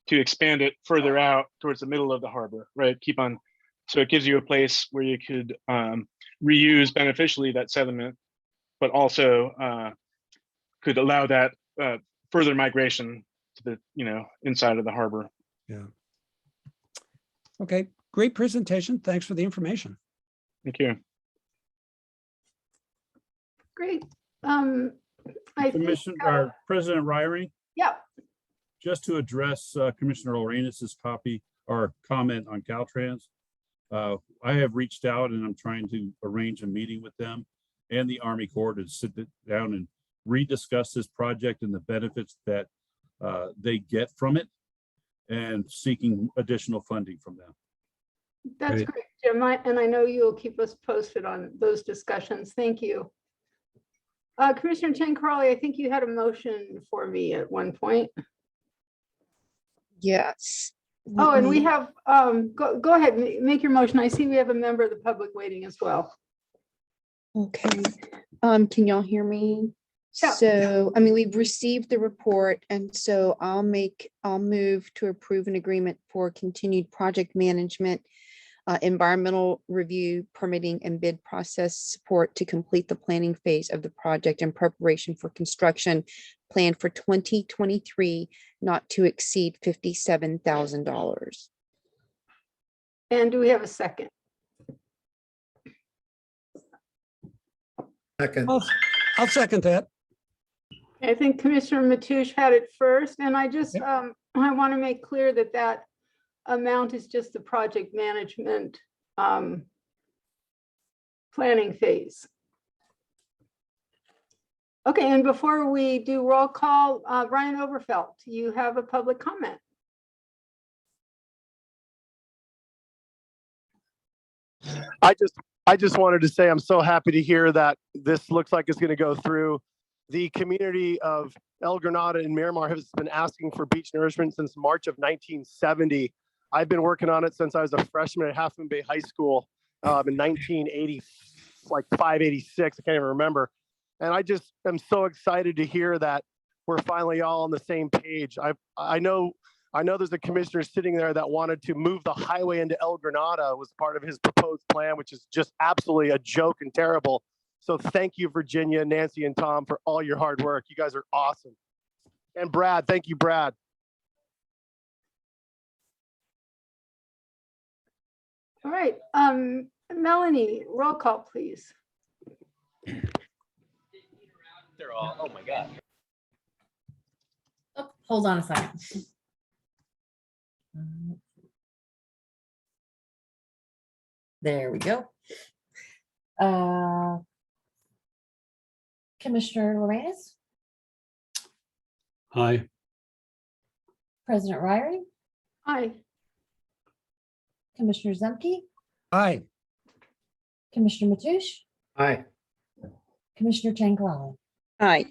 to expand it further out towards the middle of the harbor, right? So it gives you a place where you could reuse beneficially that sediment, but also could allow that further migration to the, inside of the harbor. Yeah. Okay, great presentation. Thanks for the information. Thank you. Great. Commissioner, President Ryrie? Yeah. Just to address Commissioner Lorentz's copy or comment on Caltrans, I have reached out and I'm trying to arrange a meeting with them and the Army Corps to sit down and rediscuss this project and the benefits that they get from it, and seeking additional funding from them. That's great, Jim. And I know you'll keep us posted on those discussions. Thank you. Commissioner Chen Carley, I think you had a motion for me at one point. Yes. Oh, and we have, go ahead, make your motion. I see we have a member of the public waiting as well. Okay. Can y'all hear me? Yeah. So, we've received the report, and so I'll move to approve an agreement for continued project management environmental review, permitting, and bid process support to complete the planning phase of the project in preparation for construction planned for 2023, not to exceed $57,000. And do we have a second? Second. I'll second that. I think Commissioner Matoush had it first, and I just, I want to make clear that that amount is just the project management planning phase. Okay, and before we do roll call, Brian Overfelt, you have a public comment. I just wanted to say I'm so happy to hear that this looks like it's going to go through. The community of El Granada and Miramar has been asking for beach nourishment since March of 1970. I've been working on it since I was a freshman at Half Moon Bay High School in 1980, like 586. I can't even remember. And I just am so excited to hear that we're finally all on the same page. I know there's a commissioner sitting there that wanted to move the highway into El Granada was part of his proposed plan, which is just absolutely a joke and terrible. So thank you, Virginia, Nancy, and Tom, for all your hard work. You guys are awesome. And Brad, thank you, Brad. All right, Melanie, roll call, please. They're all, oh my God. Oh, hold on a second. There we go. Commissioner Lorenz, Hi. President Ryrie, Aye. Commissioner Zemke, Aye. Commissioner Matoush, Aye. Commissioner Changlali. Aye.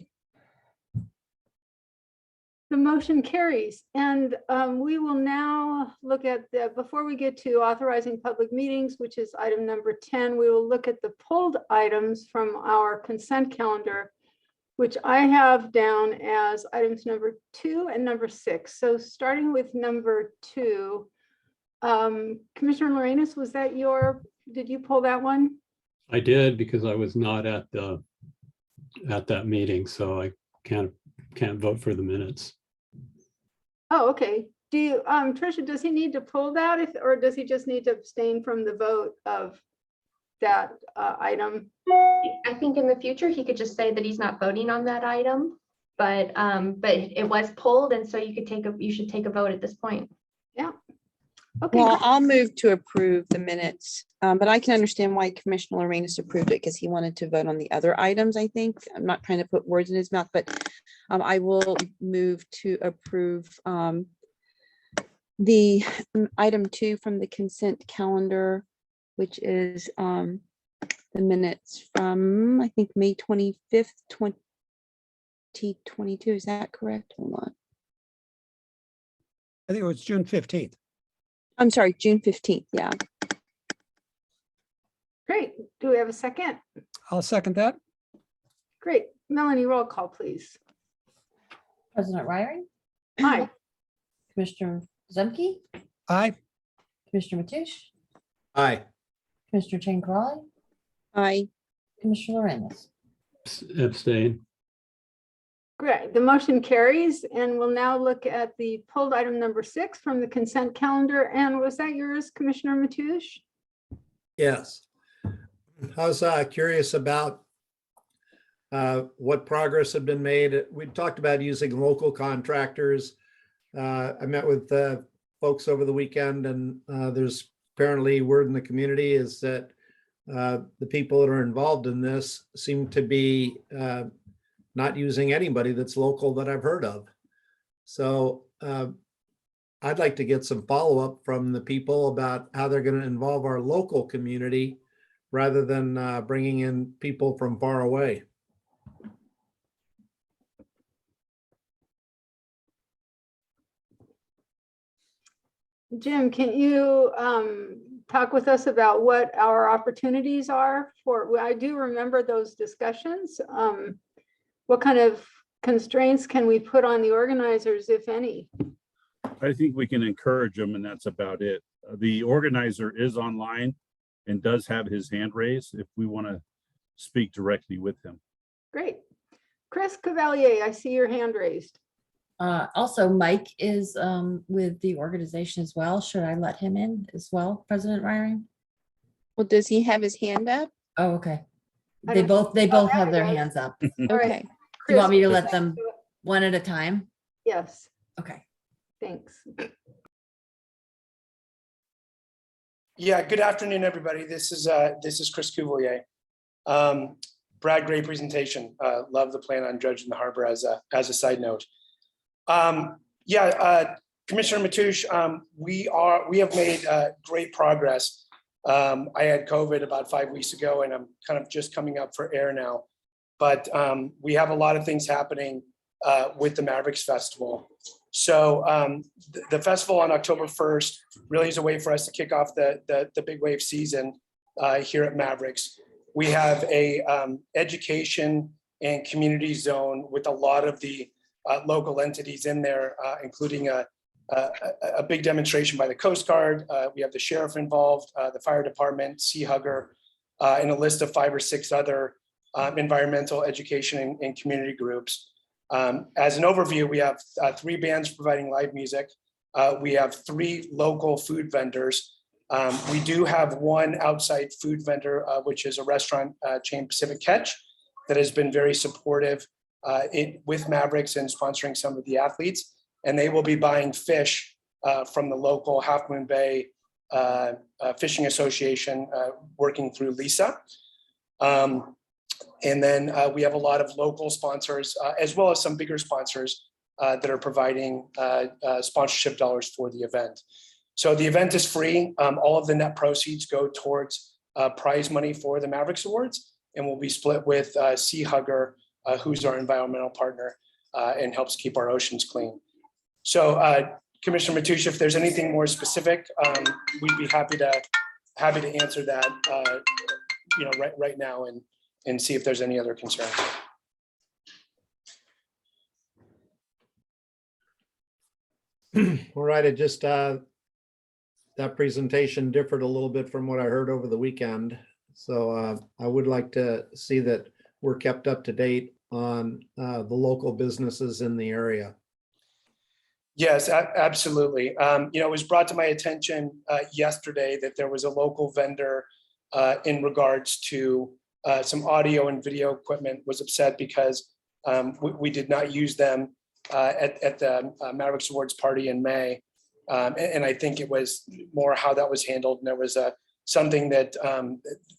The motion carries, and we will now look at the, before we get to authorizing public meetings, which is item number 10, we will look at the pulled items from our consent calendar, which I have down as items number 2 and number 6. So starting with number 2, Commissioner Lorenz, was that did you pull that one? I did because I was not at that meeting, so I can't vote for the minutes. Oh, okay. Do you, Tricia, does he need to pull that or does he just need to abstain from the vote of that item? I think in the future, he could just say that he's not voting on that item, but it was pulled, and so you should take a vote at this point. Yeah. Okay. Well, I'll move to approve the minutes, but I can understand why Commissioner Lorenz approved it because he wanted to vote on the other items, I think. I'm not trying to put words in his mouth, but I will move to approve the item 2 from the consent calendar, which is the minutes from, I think, May 25th, 2022. Is that correct? Hold on. I think it was June 15th. I'm sorry, June 15th. Yeah. Great. Do we have a second? I'll second that. Great. Melanie, roll call, please. President Ryrie, Aye. Commissioner Zemke, Aye. Commissioner Matoush, Aye. Commissioner Changlali, Aye. Commissioner Lorenz. Abstain. Great. The motion carries, and we'll now look at the pulled item number 6 from the consent calendar. And was that yours, Commissioner Matoush? Yes. I was curious about what progress had been made. We talked about using local contractors. I met with folks over the weekend, and there's apparently word in the community is that the people that are involved in this seem to be not using anybody that's local that I've heard of. So I'd like to get some follow-up from the people about how they're going to involve our local community rather than bringing in people from far away. Jim, can you talk with us about what our opportunities are for, I do remember those discussions. What kind of constraints can we put on the organizers, if any? I think we can encourage them, and that's about it. The organizer is online and does have his hand raised if we want to speak directly with him. Great. Chris Cavalier, I see your hand raised. Also, Mike is with the organization as well. Should I let him in as well, President Ryring? Well, does he have his hand up? Oh, okay. I They don't- both there have he their does. hands up. Do All right. Okay. you want me to Chris, let them one at a time? Yes, Okay. thanks. Yeah, good afternoon, everybody. This is Chris Cuvelier. Brad, great presentation. Love the plan on dredging the harbor as a side note. Commissioner Matoush, we have made great progress. I had COVID about 5 weeks ago, and I'm kind of just coming up for air now. But we have a lot of things happening with the Mavericks Festival. So the festival on October 1st really is a way for us to kick off the big wave season here at Mavericks. We have a education and community zone with a lot of the local entities in there, including a big demonstration by the Coast Guard. We have the sheriff involved, the fire department, Sea Hugger, and a list of 5 or 6 other environmental education and community groups. As an overview, we have 3 bands providing live music. We have 3 local food vendors. We do have 1 outside food vendor, which is a restaurant chain, Pacific Catch, that has been very supportive with Mavericks and sponsoring some of the athletes. And they will be buying fish from the local Half Moon Bay Fishing Association, working through Lisa. And then we have a lot of local sponsors, as well as some bigger sponsors that are providing sponsorship dollars for the event. So the event is free. All of the net proceeds go towards prize money for the Mavericks Awards, and will be split with Sea Hugger, who's our environmental partner and helps keep our oceans clean. So Commissioner Matoush, if there's anything more specific, we'd be happy to answer that right now and see if there's any other concerns. All right, it just, that presentation differed a little bit from what I heard over the weekend. So I would like to see that we're kept up to date on the local businesses in the area. Yes, absolutely. It was brought to my attention yesterday that there was a local vendor in regards to some audio and video equipment was upset because we did not use them at the Mavericks Awards party in May. And I think it was more how that was handled. And there was something that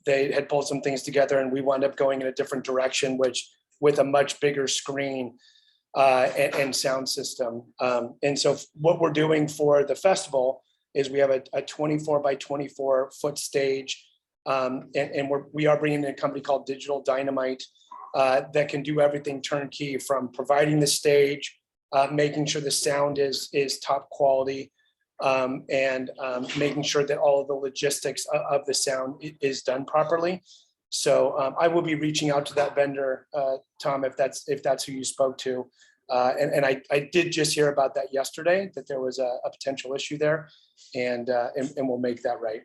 they had pulled some things together, and we wound up going in a different direction, which with a much bigger screen and sound system. And so what we're doing for the festival is we have a 24 by 24 foot stage. And we are bringing in a company called Digital Dynamite that can do everything turnkey, from providing the stage, making sure the sound is top quality, and making sure that all of the logistics of the sound is done properly. So I will be reaching out to that vendor, Tom, if that's who you spoke to. And I did just hear about that yesterday, that there was a potential issue there, and we'll make that right.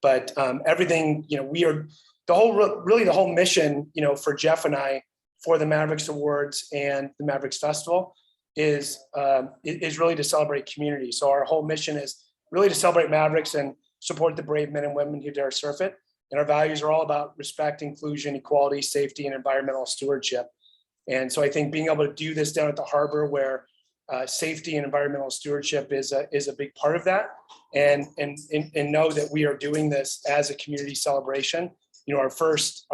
But everything, we are the whole mission, for Jeff and I, for the Mavericks Awards and the Mavericks Festival is really to celebrate community. So our whole mission is really to celebrate Mavericks and support the brave men and women who dare surf it. And our values are all about respect, inclusion, equality, safety, and environmental stewardship. And so I think being able to do this down at the harbor, where safety and environmental stewardship is a big part of that, and know that we are doing this as a community celebration. Our first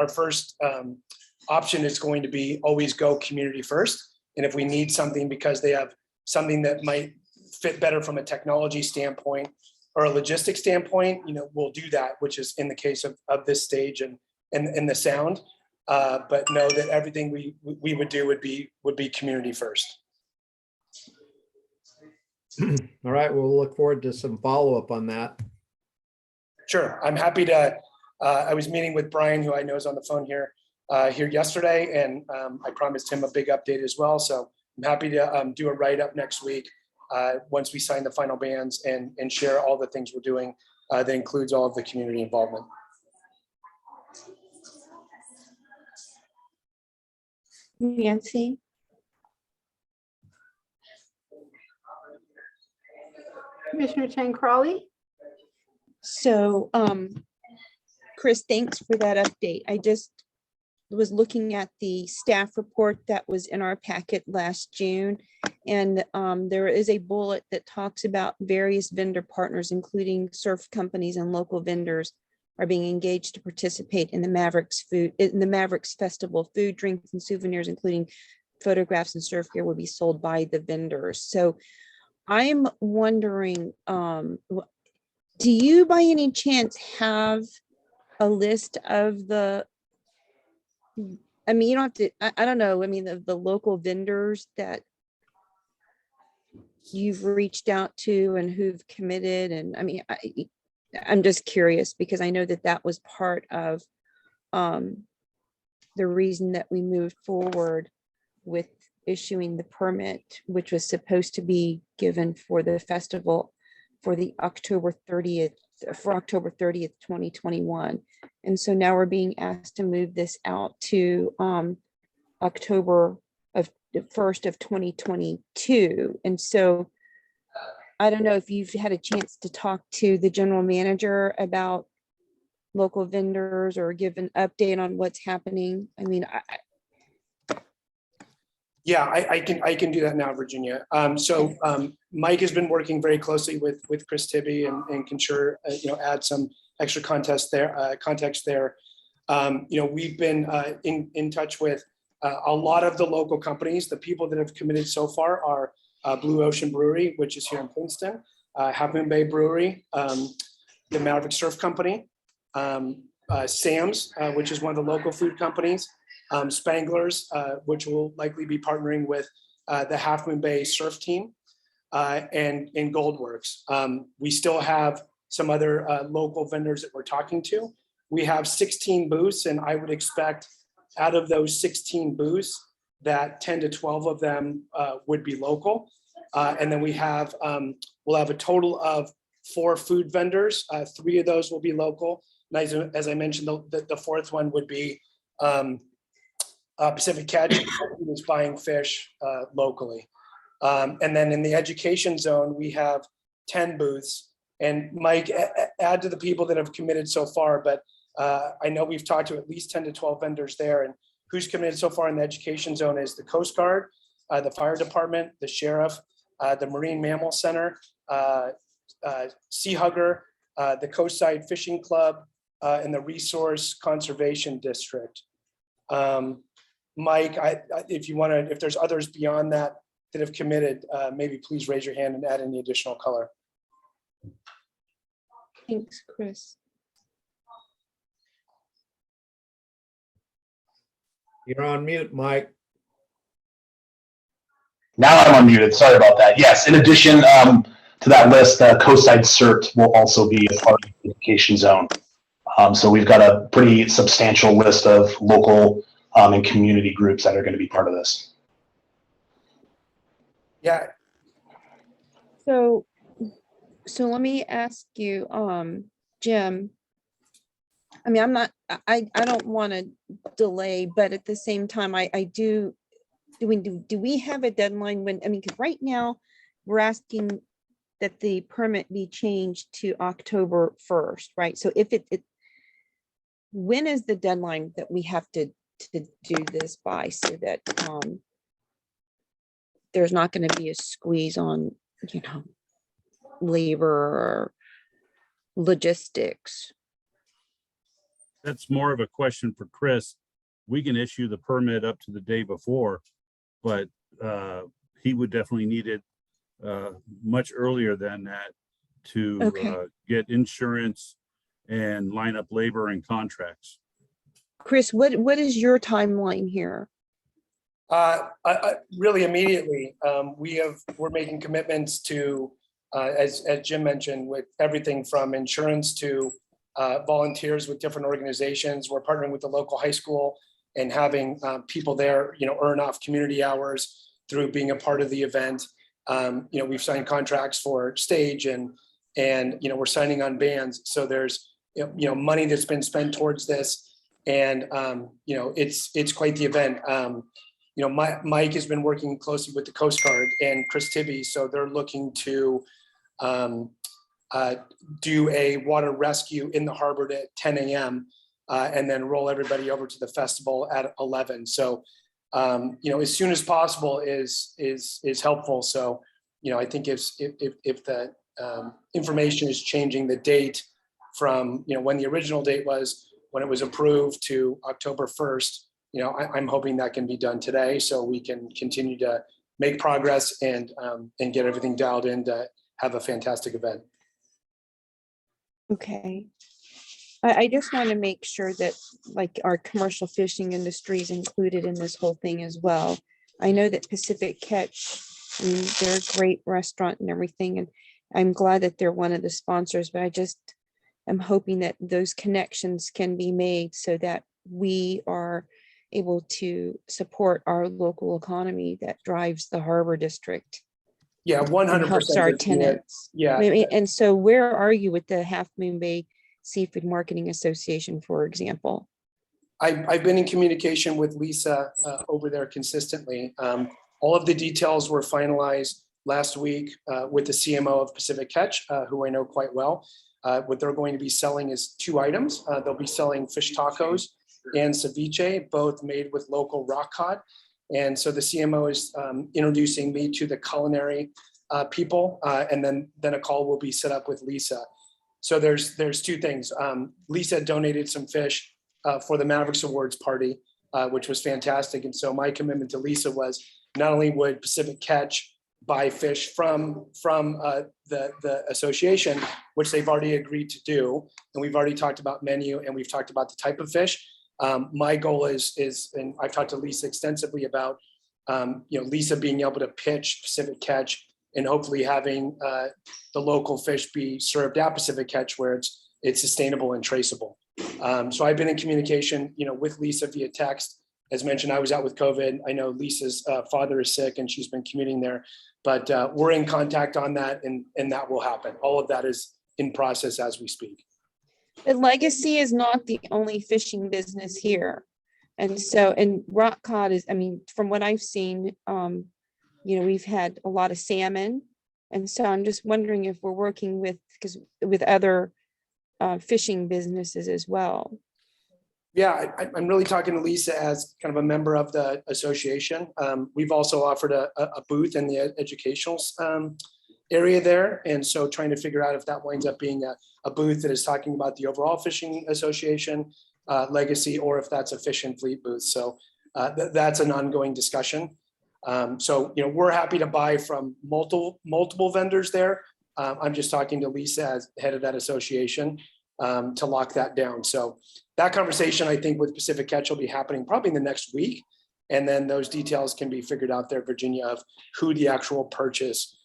option is going to be always go community first. And if we need something because they have something that might fit better from a technology standpoint or a logistics standpoint, we'll do that, which is in the case of this stage and the sound. But know that everything we would do would be community first. All right, we'll look forward to some follow-up on that. Sure, I'm happy to. I was meeting with Brian, who I know is on the phone here yesterday, and I promised him a big update as well. So I'm happy to do a write-up next week once we sign the final bans and share all the things we're doing that includes all of the community involvement. Nancy? Commissioner Chang Crawley? So, Chris, thanks for that update. I just was looking at the staff report that was in our packet last June. And there is a bullet that talks about various vendor partners, including surf companies and local vendors, are being engaged to participate in the Mavericks Festival. Food, drinks, and souvenirs, including photographs and surf gear, will be sold by the vendors. So I'm wondering, do you by any chance have a list of the, I mean, you don't have to, I don't know, I mean, the local vendors that you've reached out to and who've committed? And I mean, I'm just curious because I know that that was part of the reason that we moved forward with issuing the permit, which was supposed to be given for the festival for the October 30th, 2021. And so now we're being asked to move this out to October of the 1st of 2022. And so I don't know if you've had a chance to talk to the general manager about local vendors or give an update on what's happening. I mean, Yeah, I can do that now, Virginia. So Mike has been working very closely with Chris Tibby and can sure add some extra context there. We've been in touch with a lot of the local companies. The people that have committed so far are Blue Ocean Brewery, which is here in Princeton, Half Moon Bay Brewery, the Maverick Surf Company, Sam's, which is one of the local food companies, Spangler's, which will likely be partnering with the Half Moon Bay Surf Team, and Goldworks. We still have some other local vendors that we're talking to. We have 16 booths, and I would expect out of those 16 booths that 10 to 12 of them would be local. And then we'll have a total of 4 food vendors. 3 of those will be local. And as I mentioned, the 4th one would be Pacific Catch, who is buying fish locally. And then in the education zone, we have 10 booths. And Mike, add to the people that have committed so far, but I know we've talked to at least 10 to 12 vendors there. And who's committed so far in the education zone is the Coast Guard, the fire department, the sheriff, the Marine Mammal Center, Sea Hugger, the Coastside Fishing Club, and the Resource Conservation District. Mike, if there's others beyond that have committed, maybe please raise your hand and add any additional color. Thanks, Chris. You're on mute, Mike. Now I'm unmuted. Sorry about that. Yes, in addition to that list, Coastside CERT will also be a part of the education zone. So we've got a pretty substantial list of local and community groups that are going to be part of this. Yeah. So let me ask you, Jim, I mean, I don't want to delay, but at the same time, do we have a deadline when, I mean, because right now we're asking that the permit be changed to October 1st, right? So if when is the deadline that we have to do this by so that there's not going to be a squeeze on, labor or logistics? That's more of a question for Chris. We can issue the permit up to the day before, but he would definitely need it much earlier than that to get insurance and line up labor and contracts. Chris, what is your timeline here? Really immediately, we're making commitments to, as Jim mentioned, with everything from insurance to volunteers with different organizations. We're partnering with the local high school and having people there, earn off community hours through being a part of the event. We've signed contracts for stage and we're signing on bands. So there's, money that's been spent towards this, and, it's quite the event. Mike has been working closely with the Coast Guard and Chris Tibby. So they're looking to do a water rescue in the harbor at 10 a.m. And then roll everybody over to the festival at 11. So, as soon as possible is helpful. So, I think if the information is changing the date from, when the original date was, when it was approved, to October 1st, I'm hoping that can be done today so we can continue to make progress and get everything dialed in to have a fantastic event. Okay. I just want to make sure that like our commercial fishing industry is included in this whole thing as well. I know that Pacific Catch, I mean, they're a great restaurant and everything, and I'm glad that they're one of the sponsors, but I just am hoping that those connections can be made so that we are able to support our local economy that drives the harbor district. Yeah, 100%. Helps our tenants. Yeah. And so where are you with the Half Moon Bay Seafood Marketing Association, for example? I've been in communication with Lisa over there consistently. All of the details were finalized last week with the CMO of Pacific Catch, who I know quite well. What they're going to be selling is 2 items. They'll be selling fish tacos and ceviche, both made with local rock cod. And so the CMO is introducing me to the culinary people, and then a call will be set up with Lisa. So there's 2 things. Lisa donated some fish for the Mavericks Awards party, which was fantastic. And so my commitment to Lisa was not only would Pacific Catch buy fish from the association, which they've already agreed to do, and we've already talked about menu and we've talked about the type of fish. My goal is, and I've talked to Lisa extensively about, Lisa being able to pitch Pacific Catch and hopefully having the local fish be served at Pacific Catch where it's sustainable and traceable. So I've been in communication, with Lisa via text. As mentioned, I was out with COVID. I know Lisa's father is sick and she's been commuting there, but we're in contact on that, and that will happen. All of that is in process as we speak. But Legacy is not the only fishing business here. And so, and rock cod is, I mean, from what I've seen, we've had a lot of salmon. And so I'm just wondering if we're working with other fishing businesses as well. Yeah, I'm really talking to Lisa as kind of a member of the association. We've also offered a booth in the educational area there. And so trying to figure out if that winds up being a booth that is talking about the overall fishing association legacy, or if that's a fish and fleet booth. So that's an ongoing discussion. So, we're happy to buy from multiple vendors there. I'm just talking to Lisa as head of that association to lock that down. So that conversation, I think, with Pacific Catch will be happening probably in the next week. And then those details can be figured out there, Virginia, of who the actual purchase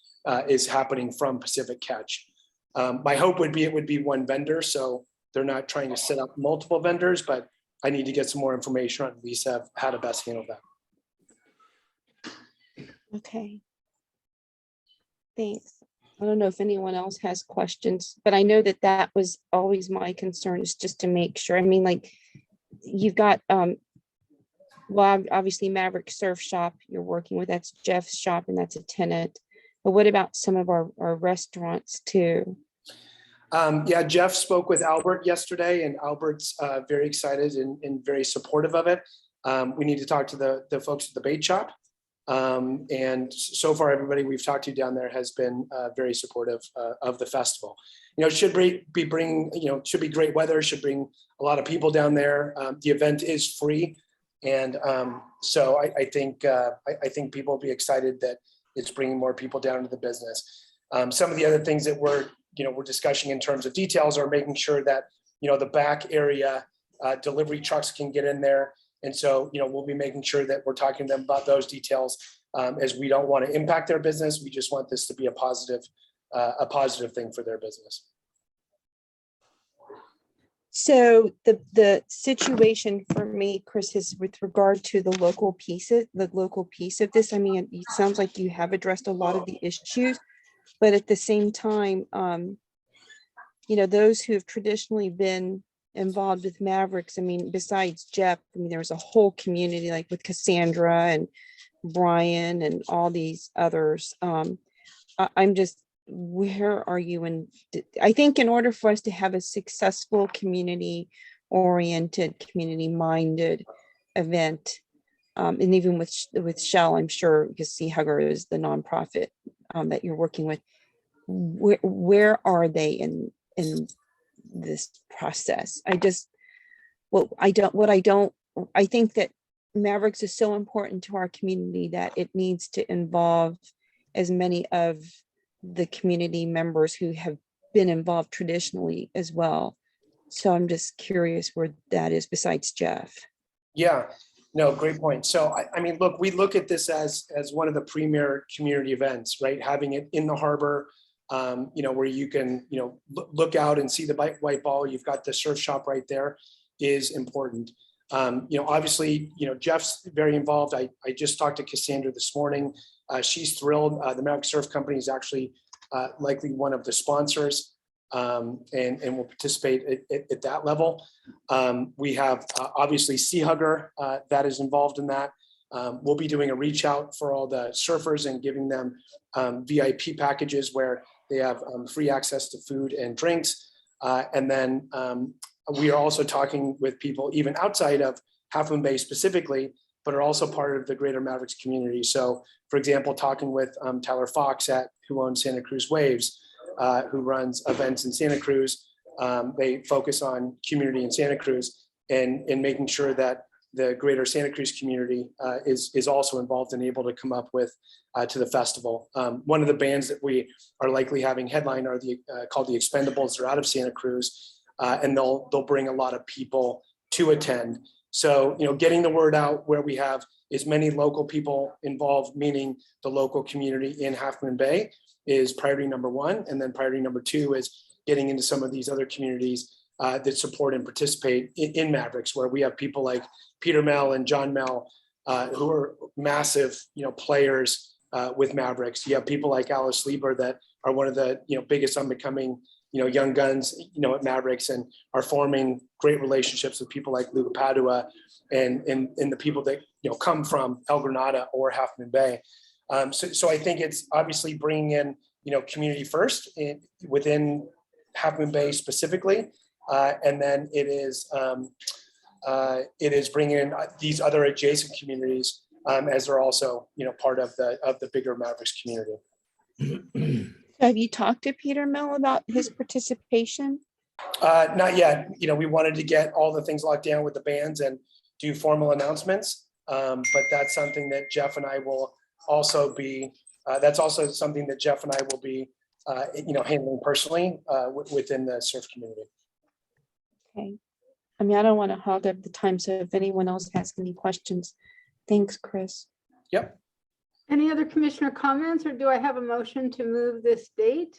is happening from Pacific Catch. My hope would be it would be one vendor, so they're not trying to set up multiple vendors, but I need to get some more information on Lisa how to best handle that. Okay. Thanks. I don't know if anyone else has questions, but I know that was always my concern, is just to make sure. I mean, like, you've got, well, obviously Maverick Surf Shop you're working with, that's Jeff's shop and that's a tenant. But what about some of our restaurants too? Yeah, Jeff spoke with Albert yesterday, and Albert's very excited and very supportive of it. We need to talk to the folks at the bait shop. And so far, everybody we've talked to down there has been very supportive of the festival. It should be great weather, should bring a lot of people down there. The event is free. And so I think people will be excited that it's bringing more people down to the business. Some of the other things that we're discussing in terms of details are making sure that, the back area delivery trucks can get in there. And so, we'll be making sure that we're talking to them about those details, as we don't want to impact their business. We just want this to be a positive thing for their business. So the situation for me, Chris, is with regard to the local piece of this. I mean, it sounds like you have addressed a lot of the issues, but at the same time, you know, those who have traditionally been involved with Mavericks, I mean, besides Jeff, I mean, there was a whole community like with Cassandra and Brian and all these others. I'm just, where are you? And I think in order for us to have a successful community oriented, community minded event, and even with Shell, I'm sure, because Sea Hugger is the nonprofit that you're working with, where are they in this process? I think that Mavericks is so important to our community that it needs to involve as many of the community members who have been involved traditionally as well. So I'm just curious where that is besides Jeff. Yeah, no, great point. So I mean, look, we look at this as one of the premier community events, right? Having it in the harbor, you know, where you can, you know, look out and see the white ball. You've got the surf shop right there, is important. You know, obviously, you know, Jeff's very involved. I just talked to Cassandra this morning. She's thrilled. The Maverick Surf Company is actually likely one of the sponsors, and will participate at that level. We have obviously Sea Hugger that is involved in that. We'll be doing a reach out for all the surfers and giving them VIP packages where they have free access to food and drinks. And then we are also talking with people even outside of Half Moon Bay specifically, but are also part of the greater Mavericks community. So for example, talking with Tyler Fox who owns Santa Cruz Waves, who runs events in Santa Cruz. They focus on community in Santa Cruz and making sure that the greater Santa Cruz community is also involved and able to come up with to the festival. One of the bands that we are likely having headline are called the Expendables. They're out of Santa Cruz, and they'll bring a lot of people to attend. So, you know, getting the word out where we have as many local people involved, meaning the local community in Half Moon Bay, is priority number one. And then priority number two is getting into some of these other communities that support and participate in Mavericks, where we have people like Peter Mel and John Mel, who are massive, you know, players with Mavericks. You have people like Alice Lieber that are one of the, you know, biggest unbecoming, you know, young guns, you know, at Mavericks, and are forming great relationships with people like Luca Padua and the people that, you know, come from El Granada or Half Moon Bay. So I think it's obviously bringing in, you know, community first within Half Moon Bay specifically, and then it is bringing in these other adjacent communities as they're also, you know, part of the bigger Mavericks community. Have you talked to Peter Mill about his participation? Not yet. You know, we wanted to get all the things locked down with the bands and do formal announcements, but that's something that Jeff and I will also be. That's also something that Jeff and I will be, you know, handling personally within the surf community. Okay. I mean, I don't want to hog up the time, so if anyone else has any questions, thanks, Chris. Yep. Any other commissioner comments, or do I have a motion to move this date?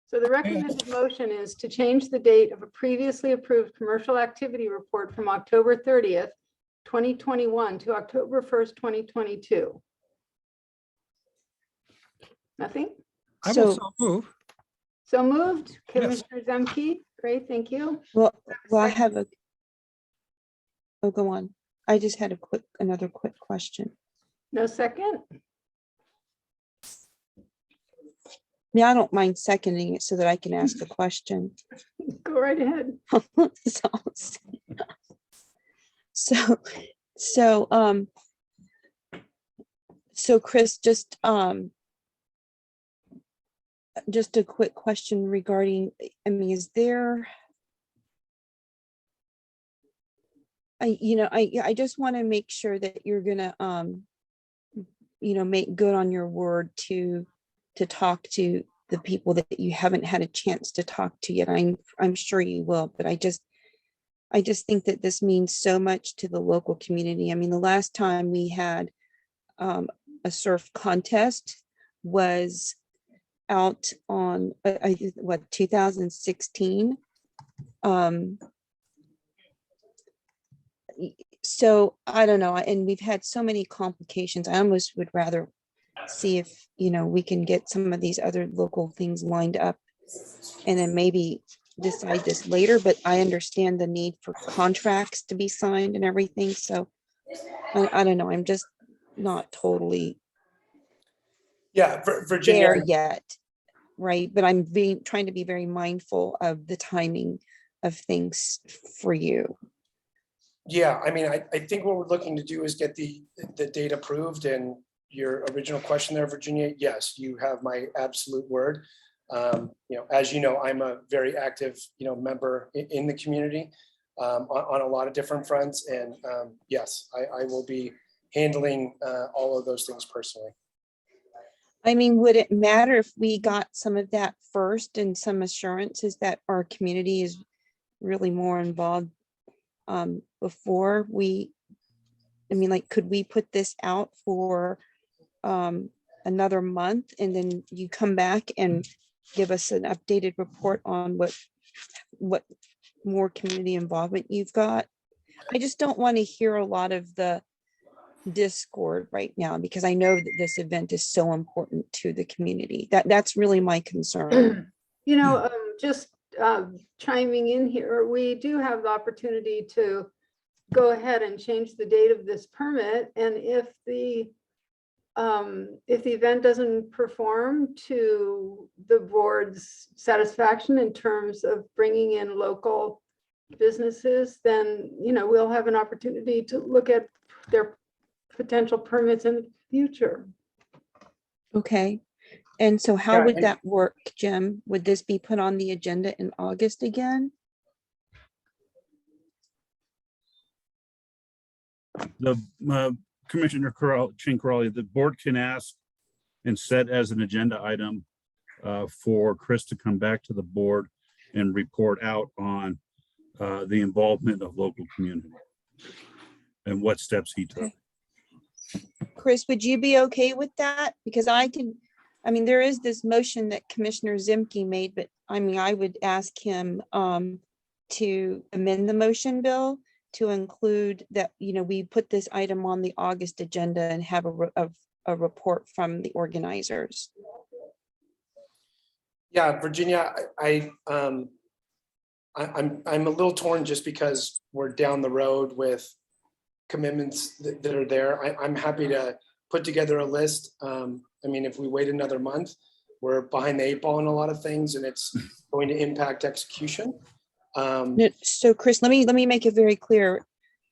So the recommended motion is to change the date of a previously approved commercial activity report from October 30th, 2021 to October 1st, 2022. Nothing? I will so move. So moved, Yes. Commissioner Zemke. Great, thank you. Well, I have a, oh, go on. I just had another quick question. No second? Yeah, I don't mind seconding it so that I can ask a question. Go right ahead. So Chris, just a quick question regarding, I mean, is there, I just want to make sure that you're gonna, you know, make good on your word to talk to the people that you haven't had a chance to talk to yet. I'm sure you will, but I just think that this means so much to the local community. I mean, the last time we had a surf contest was out on, I think, what, 2016. So I don't know, and we've had so many complications. I almost would rather see if, we can get some of these other local things lined up and then maybe decide this later, but I understand the need for contracts to be signed and everything. So I don't know. I'm just not totally Yeah, Virginia. there yet. Right. But I'm trying to be very mindful of the timing of things for you. Yeah, I mean, I think what we're looking to do is get the date approved, and your original question there, Virginia, yes, you have my absolute word. As you know, I'm a very active, member in the community on a lot of different fronts. And yes, I will be handling all of those things personally. I mean, would it matter if we got some of that first and some assurances that our community is really more involved before could we put this out for another month and then you come back and give us an updated report on what more community involvement you've got? I just don't want to hear a lot of the discord right now, because I know that this event is so important to the community. That's really my concern. Just chiming in here, we do have the opportunity to go ahead and change the date of this permit. And if the event doesn't perform to the board's satisfaction in terms of bringing in local businesses, then, we'll have an opportunity to look at their potential permits in the future. Okay. And so how would that work, Jim? Would this be put on the agenda in August again? The Commissioner Chin-Crowley, the board can ask and set as an agenda item for Chris to come back to the board and report out on the involvement of local community and what steps he took. Chris, would you be okay with that? Because there is this motion that Commissioner Zimke made, but I would ask him to amend the motion, Bill, to include that, we put this item on the August agenda and have a report from the organizers. Yeah, Virginia, I'm a little torn just because we're down the road with commitments that are there. I'm happy to put together a list. If we wait another month, we're behind the 8 ball in a lot of things, and it's going to impact execution. So Chris, let me make it very clear.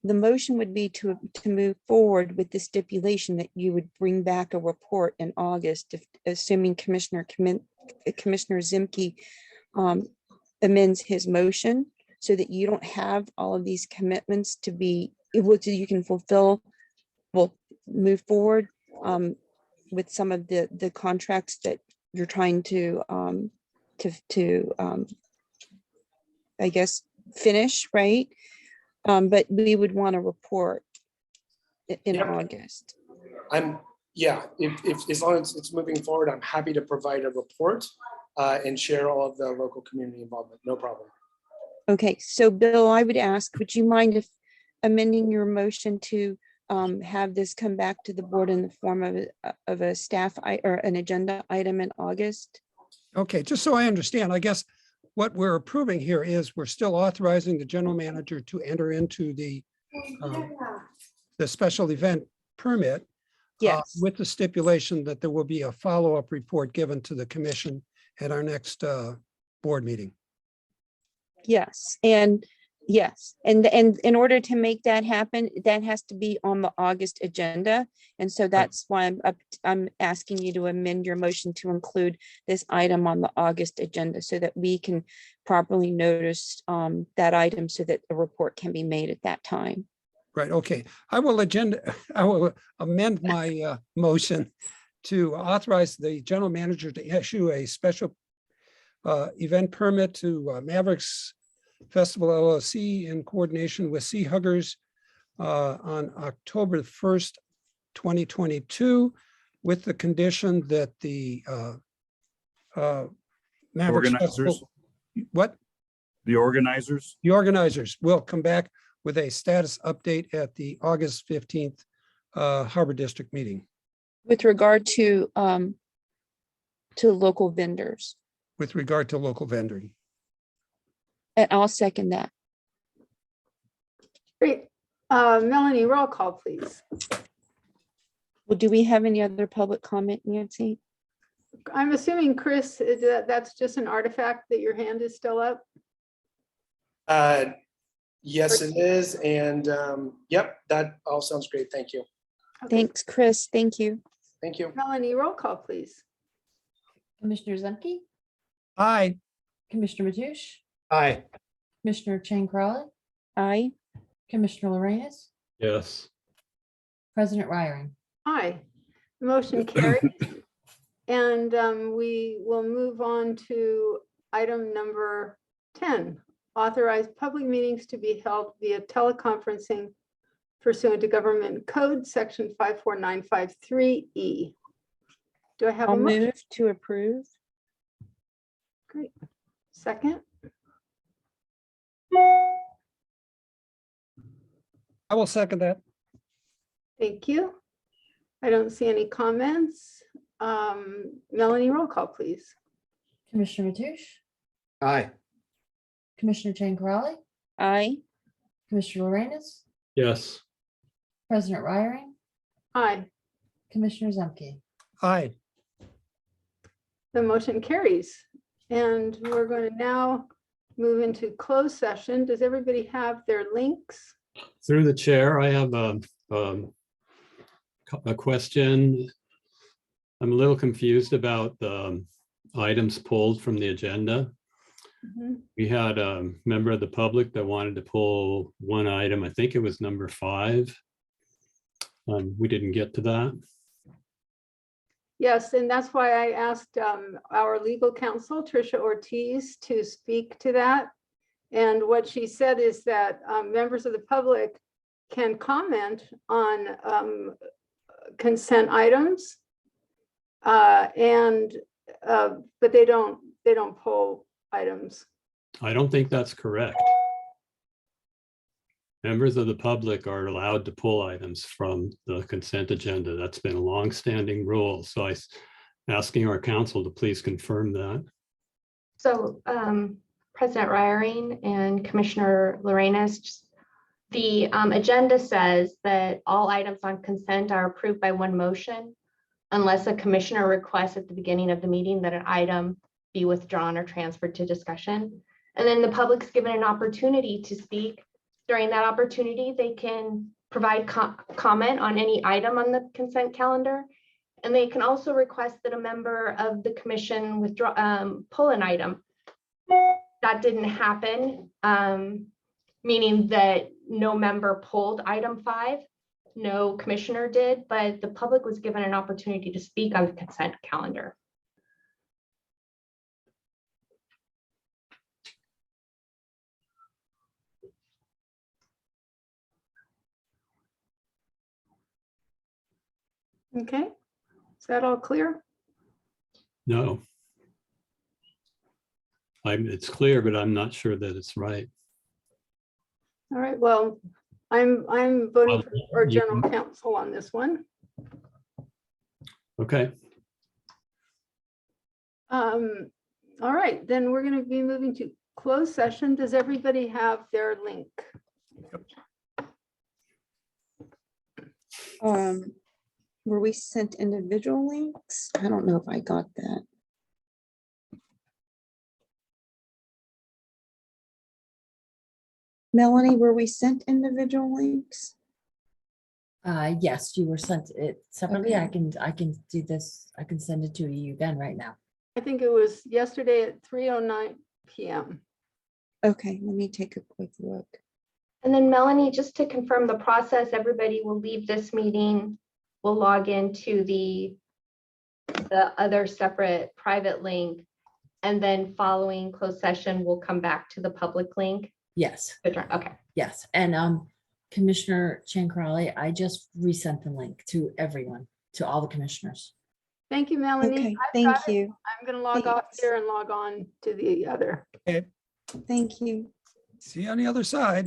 The motion would be to move forward with the stipulation that you would bring back a report in August, assuming Commissioner Zimke amends his motion so that you don't have all of these commitments to be able to, you can move forward with some of the contracts that you're trying to I guess finish, right? But we would want to report in August. If as long as it's moving forward, I'm happy to provide a report and share all of the local community involvement. No problem. Okay, so Bill, I would ask, would you mind if amending your motion to have this come back to the board in the form of a staff or an agenda item in August? Okay, just so I understand, I guess what we're approving here is we're still authorizing the general manager to enter into the special event permit. Yes. With the stipulation that there will be a follow-up report given to the commission at our next board meeting. Yes, and in order to make that happen, that has to be on the August agenda. And so that's why I'm asking you to amend your motion to include this item on the August agenda so that we can properly notice that item so that a report can be made at that time. Right, okay. I will amend my motion to authorize the general manager to issue a special event permit to Mavericks Festival LLC in coordination with Sea Huggers on October 1st, 2022 with the condition that the Maverick Organizers. Festival, what? The organizers. The organizers will come back with a status update at the August 15th Harbor District meeting With regard to local vendors. with regard to local vending. And I'll second that. Great. Melanie, roll call, please. Well, do we have any other public comment, Nancy? I'm assuming, Chris, that's just an artifact that your hand is still up. Yes, it is. And yep, that all sounds great. Thank you. Okay. Thanks, Chris. Thank you. Thank you. Melanie, roll call, please. Commissioner Zemke, Aye. Commissioner Mathush, Aye. Commissioner Chang Crowley, Aye. Commissioner Lorenz, Yes. President Ryring. Aye. Motion carries. And we will move on to item number 10. Authorize public meetings to be held via teleconferencing pursuant to Government Code, Section 54953E. Do I have a I'll motion? move to approve. Great. Second? I will second that. Thank you. I don't see any comments. Melanie, roll call, please. Commissioner Mathush, Aye. Commissioner Chang Crowley, Aye. Commissioner Lorenz, Yes. President Ryring, Aye. Commissioner Zemke. Aye. The motion carries. And we're going to now move into closed session. Does everybody have their links? Through the chair, I have a question. I'm a little confused about the items pulled from the agenda. Mhm. We had a member of the public that wanted to pull one item. I think it was number 5. We didn't get to that. Yes, and that's why I asked our legal counsel, Tricia Ortiz, to speak to that. And what she said is that members of the public can comment on consent items, but they don't pull items. I don't think that's correct. Members of the public are allowed to pull items from the consent agenda. That's been a longstanding rule. So I'm asking our counsel to please confirm that. So President Ryring and Commissioner Lorenz, the agenda says that all items on consent are approved by one motion unless a commissioner requests at the beginning of the meeting that an item be withdrawn or transferred to discussion. And then the public's given an opportunity to speak. During that opportunity, they can provide comment on any item on the consent calendar. And they can also request that a member of the commission pull an item. That didn't happen, meaning that no member pulled item 5. No commissioner did, but the public was given an opportunity to speak on the consent calendar. Okay, is that all clear? No. It's clear, but I'm not sure that it's right. All right, well, I'm voting for our you general can- counsel on this one. Okay. All right, then we're going to be moving to closed session. Does everybody have their link? Were we sent individual links? I don't know if I got that. Melanie, were we sent individual links? Yes, you were sent it separately. Okay. I can do this. I can send it to you again right now. I think it was yesterday at 3:09 p.m. Okay, let me take a quick look. And then Melanie, just to confirm the process, everybody will leave this meeting, will log into the other separate private link, and then following closed session, we'll come back to the public link. Yes, Okay. yes. And Commissioner Chang Crowley, I just resent the link to everyone. to all the commissioners. Thank you, Melanie. Okay, I've thank got it. you. I'm going to log off Thanks. here and log on to the other. Okay, Thank you. see you on the other side.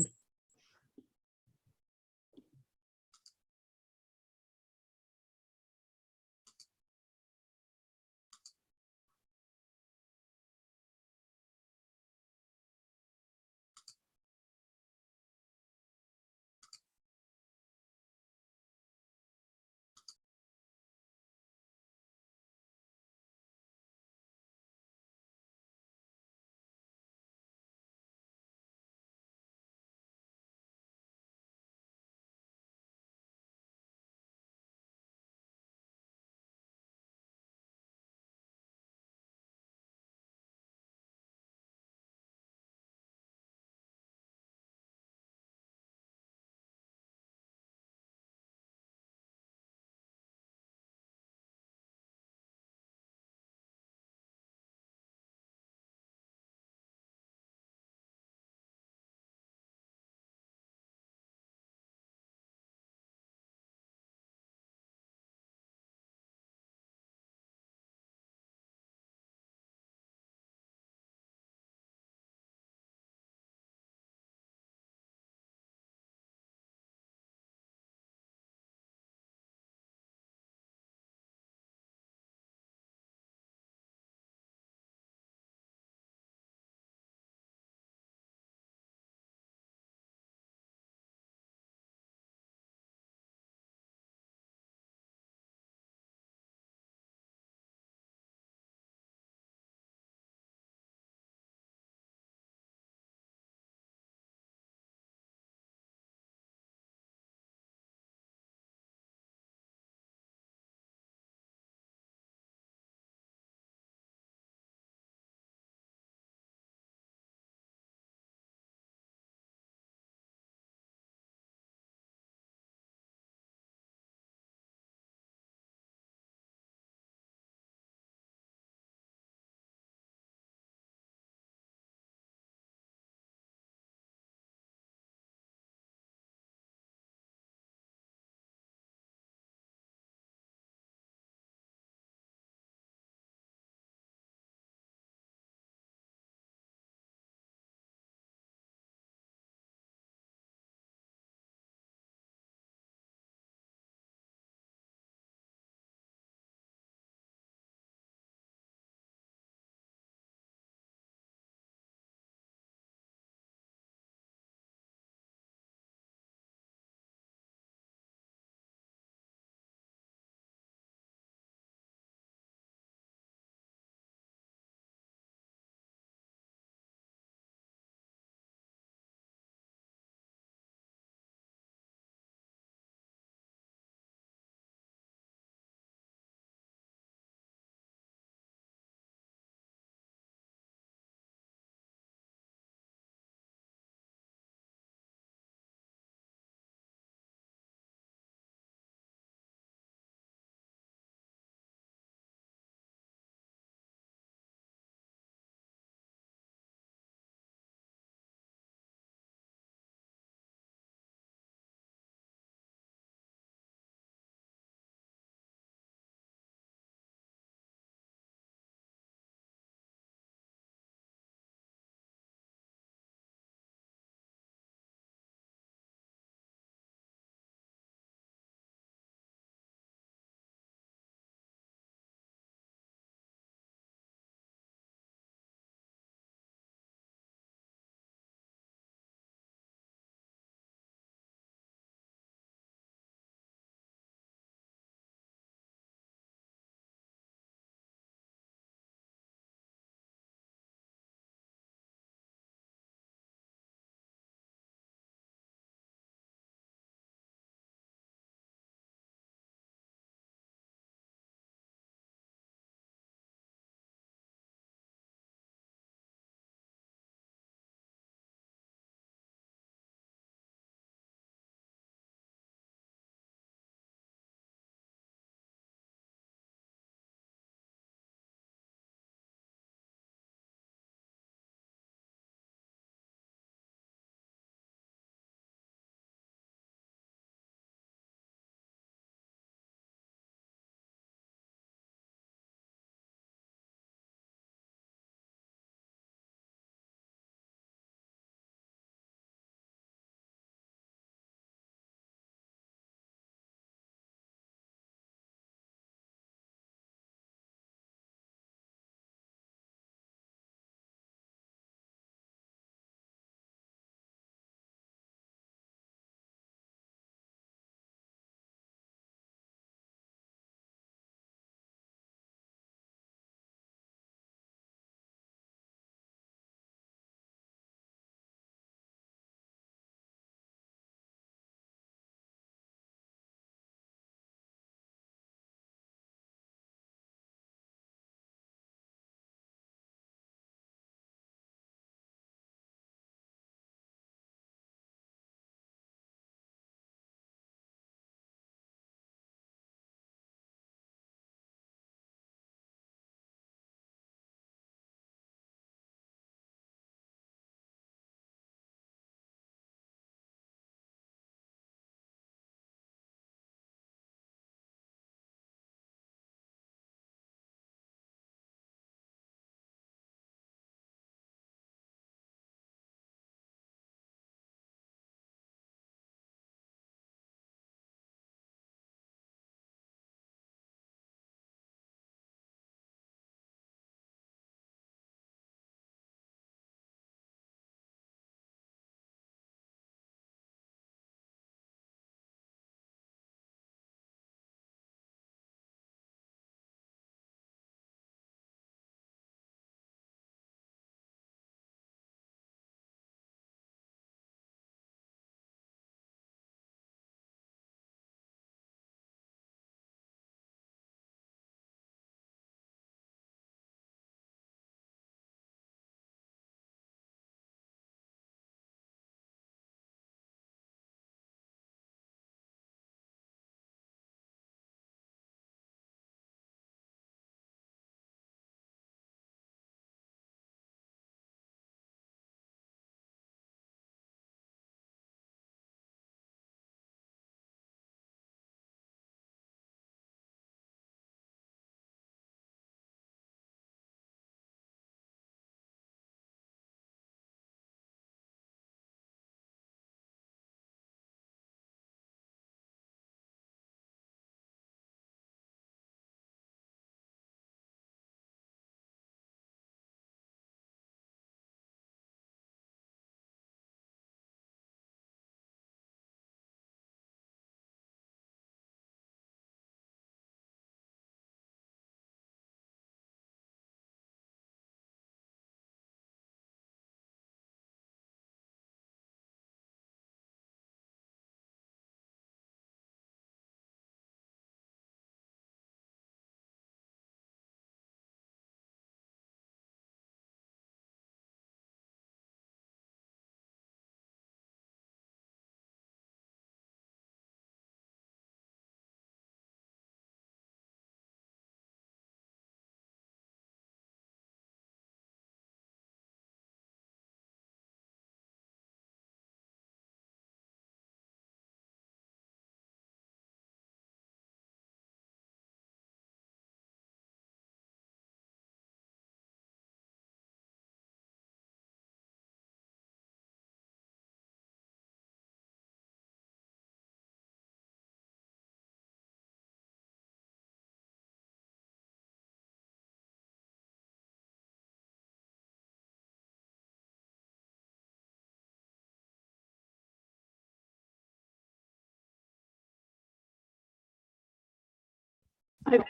Thank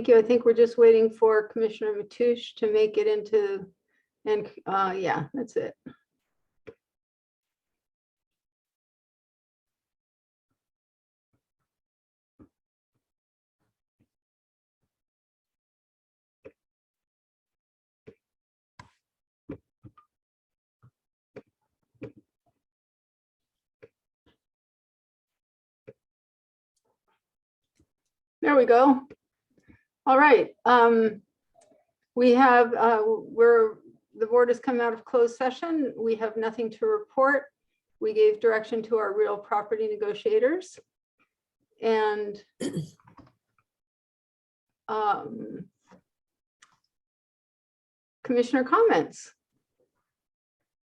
you. I think we're just waiting for Commissioner Matoush to make it into, and yeah, that's it. There we go. All right. We have, the board has come out of closed session. We have nothing to report. We gave direction to our real property negotiators. And commissioner comments.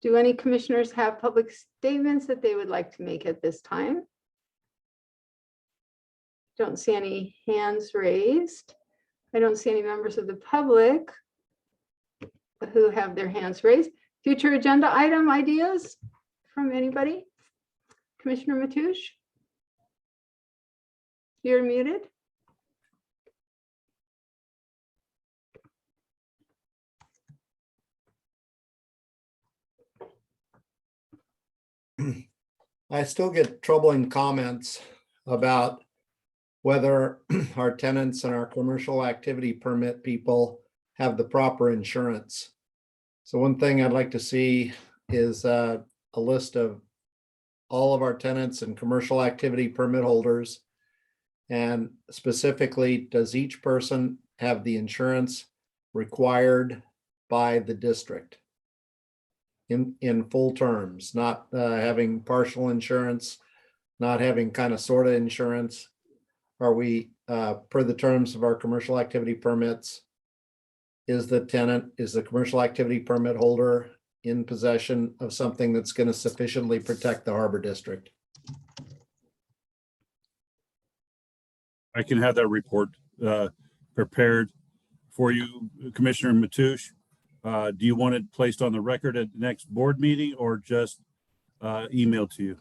Do any commissioners have public statements that they would like to make at this time? Don't see any hands raised. I don't see any members of the public who have their hands raised. Future agenda item ideas from anybody? Commissioner Matoush? You're muted. I still get troubling comments about whether our tenants and our commercial activity permit people have the proper insurance. So one thing I'd like to see is a list of all of our tenants and commercial activity permit holders. And specifically, does each person have the insurance required by the district in full terms, not having partial insurance, not having kind of sort of insurance? Are we, per the terms of our commercial activity permits, is the commercial activity permit holder in possession of something that's going to sufficiently protect the harbor district? I can have that report prepared for you, Commissioner Matoush. Do you want it placed on the record at the next board meeting or just emailed to you?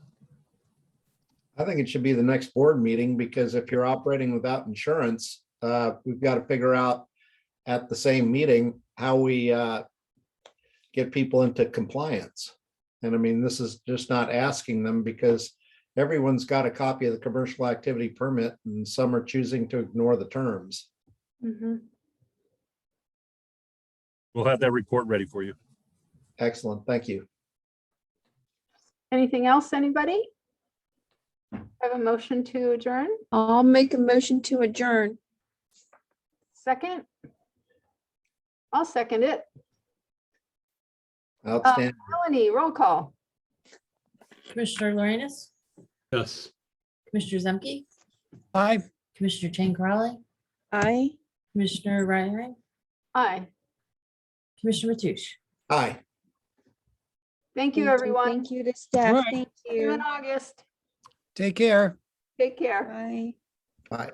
I think it should be the next board meeting, because if you're operating without insurance, we've got to figure out at the same meeting how we get people into compliance. And I mean, this is just not asking them, because everyone's got a copy of the commercial activity permit and some are choosing to ignore the terms. Mm-hmm. We'll have that report ready for you. Excellent. Thank you. Anything else, anybody? Have a motion to adjourn? I'll make a motion to adjourn. Second? I'll second it. Outstanding. Melanie, roll call. Commissioner Lorenz, Yes. Commissioner Zemke, Aye. Commissioner Chang Crowley, Aye. Commissioner Ryan, Aye. Commissioner Matoush. Hi. Thank you, everyone. Thank you to staff. Right. Thank See you in you. August. Take care. Take care. Bye. Bye.